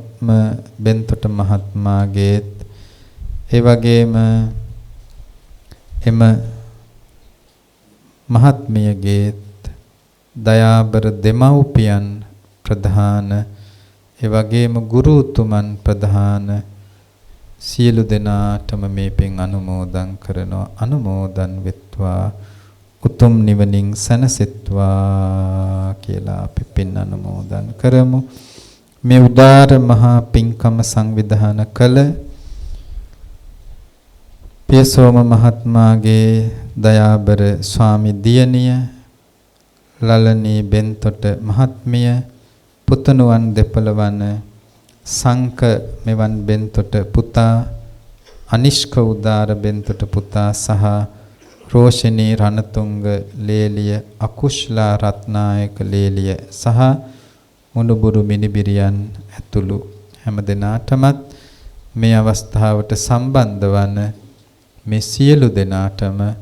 බෙන්තොට මහත්මයාගේත් ඒ වගේම එම මහත්මියගේත් දයාබර දෙමව්පියන් ප්‍රධාන ඒ වගේම ගුරු උතුමන් ප්‍රධාන සියලු දෙනාටම මේ පින් අනුමෝදන් කරනවා. අනුමෝදන් වෙත්වා උතුම් නිවනින් සැනසෙත්වා කියලා අපි පින් අනුමෝදන් කරමු. මේ උදාර මහා පින්කම සංවිධාන කළ පියසෝම මහත්මයාගේ දයාබර ස්වාමි දියණිය ලලනී බෙන්තොට මහත්මිය පුතණුවන් දෙපළවන සංක මෙවන් බෙන්තොට පුතා අනිෂ්ක උදාර බෙන්තොට පුතා සහ රෝෂිනී රණතුංග ලේලිය අකුෂ්ලා රත්නායක ලේලිය සහ මුණුබුරු මිනිබිරියන් ඇතුළු හැම දෙනාටමත් මේ අවස්ථාවට සම්බන්ධ වන මේ සියලු දෙනාටම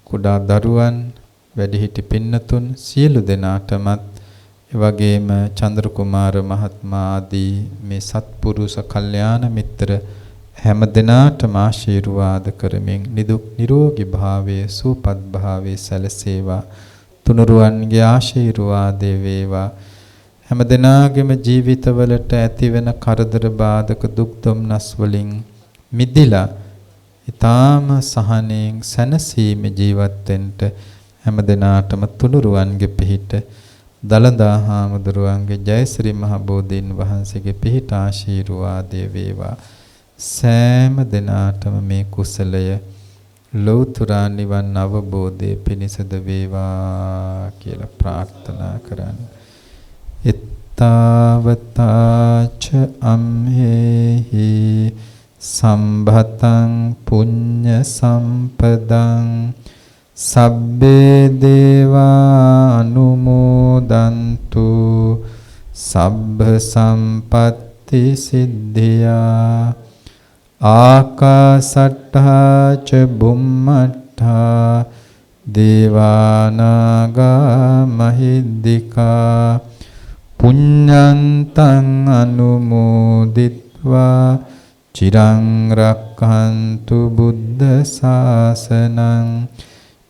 කුඩා දරුවන් වැඩිහිටි පින්නතුන් සියලු දෙනාටමත් ඒ වගේම චන්ද්‍ර කුමාර මහත්මයා ආදී මේ සත්පුරුෂ කල්යාණ මිත්‍ර හැම දිනාටම ආශිර්වාද කරමින් නිදුක් නිරෝගී භාවයේ සුවපත් භාවයේ සැලසේවා. තුනුරුවන්ගේ ආශිර්වාදේ වේවා. හැම දිනාගේම ජීවිතවලට ඇතිවෙන කරදර බාධක දුක් දුම්නස් වලින් මිදිලා ඊ타ම සහනෙන් සැනසීම ජීවත් වෙන්න හැම දිනාටම තුනුරුවන්ගේ පිහිට දලදා හාමුදුරුවන්ගේ ජයශ්‍රී මහ බෝධීන් වහන්සේගේ පිහිට ආශිර්වාදය වේවා. සෑම දිනාටම මේ කුසලය ලෞතර නිවන් අවබෝධයේ පිණිසද වේවා කියලා ප්‍රාර්ථනා කරන්න. ittavataච amhehi sambhatang punya sampadang sabbe deva anumodantu sabbha sampatti siddhya ආකාසට්ඨා ච බුම්මට්ඨා දේවානාගා මහිද්దికා පුඤ්ඤන්තං අනුමෝදිත්වා චිරං රක්ඛන්තු බුද්ධ ශාසනං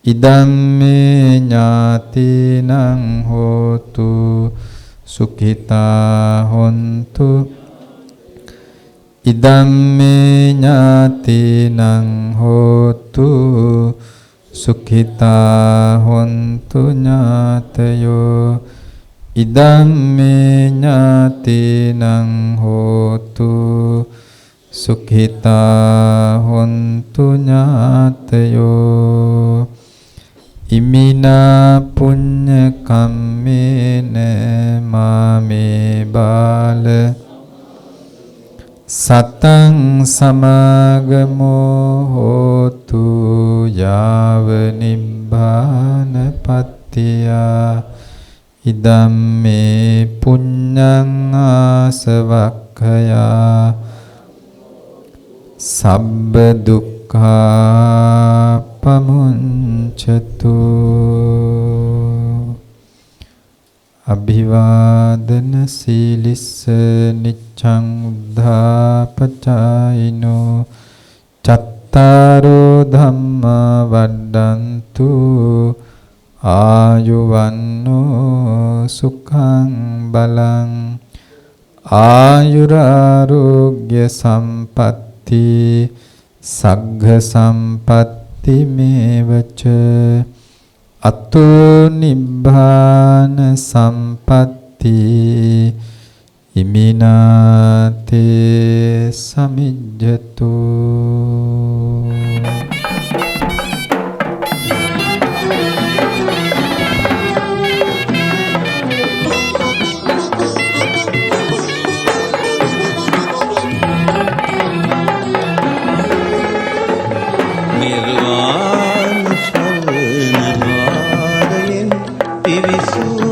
ඉදම්මේ ඥාතිනං හෝතු සුඛිතා හොන්තු ඉදම්මේ ඥාතිනං හෝතු සුඛිතා හොන්තු ඥාතයෝ ඉදම්මේ ඥාතිනං හෝතු සුඛිතා හොන්තු ඥාතයෝ ඉමිනා පුඤ්ඤ කම්මේන මාමේ බාල සතං සමාගමෝ හෝතු යාව නිබ්බානපත්තියා ඉදම්මේ පුඤ්ඤං ආසවක්ඛයා සබ්බ දුක්ඛා පමුංචතු අභිවාදන සීලිස්ස නිච්ඡං උද්ධාපචායිනෝ චත්තාරෝ ධම්මා වඩ්ඩන්තු ආයුවන්නෝ සුඛං බලං ආයුරාෝග්‍ය සම්පatti සග්ග සම්පatti මේවච අතෝ නිබ්බාන සම්පatti ඉමිනාතේ සමිජ්ජතු නිර්වාණ සරණ මාර්ගයෙන් පිවිසූ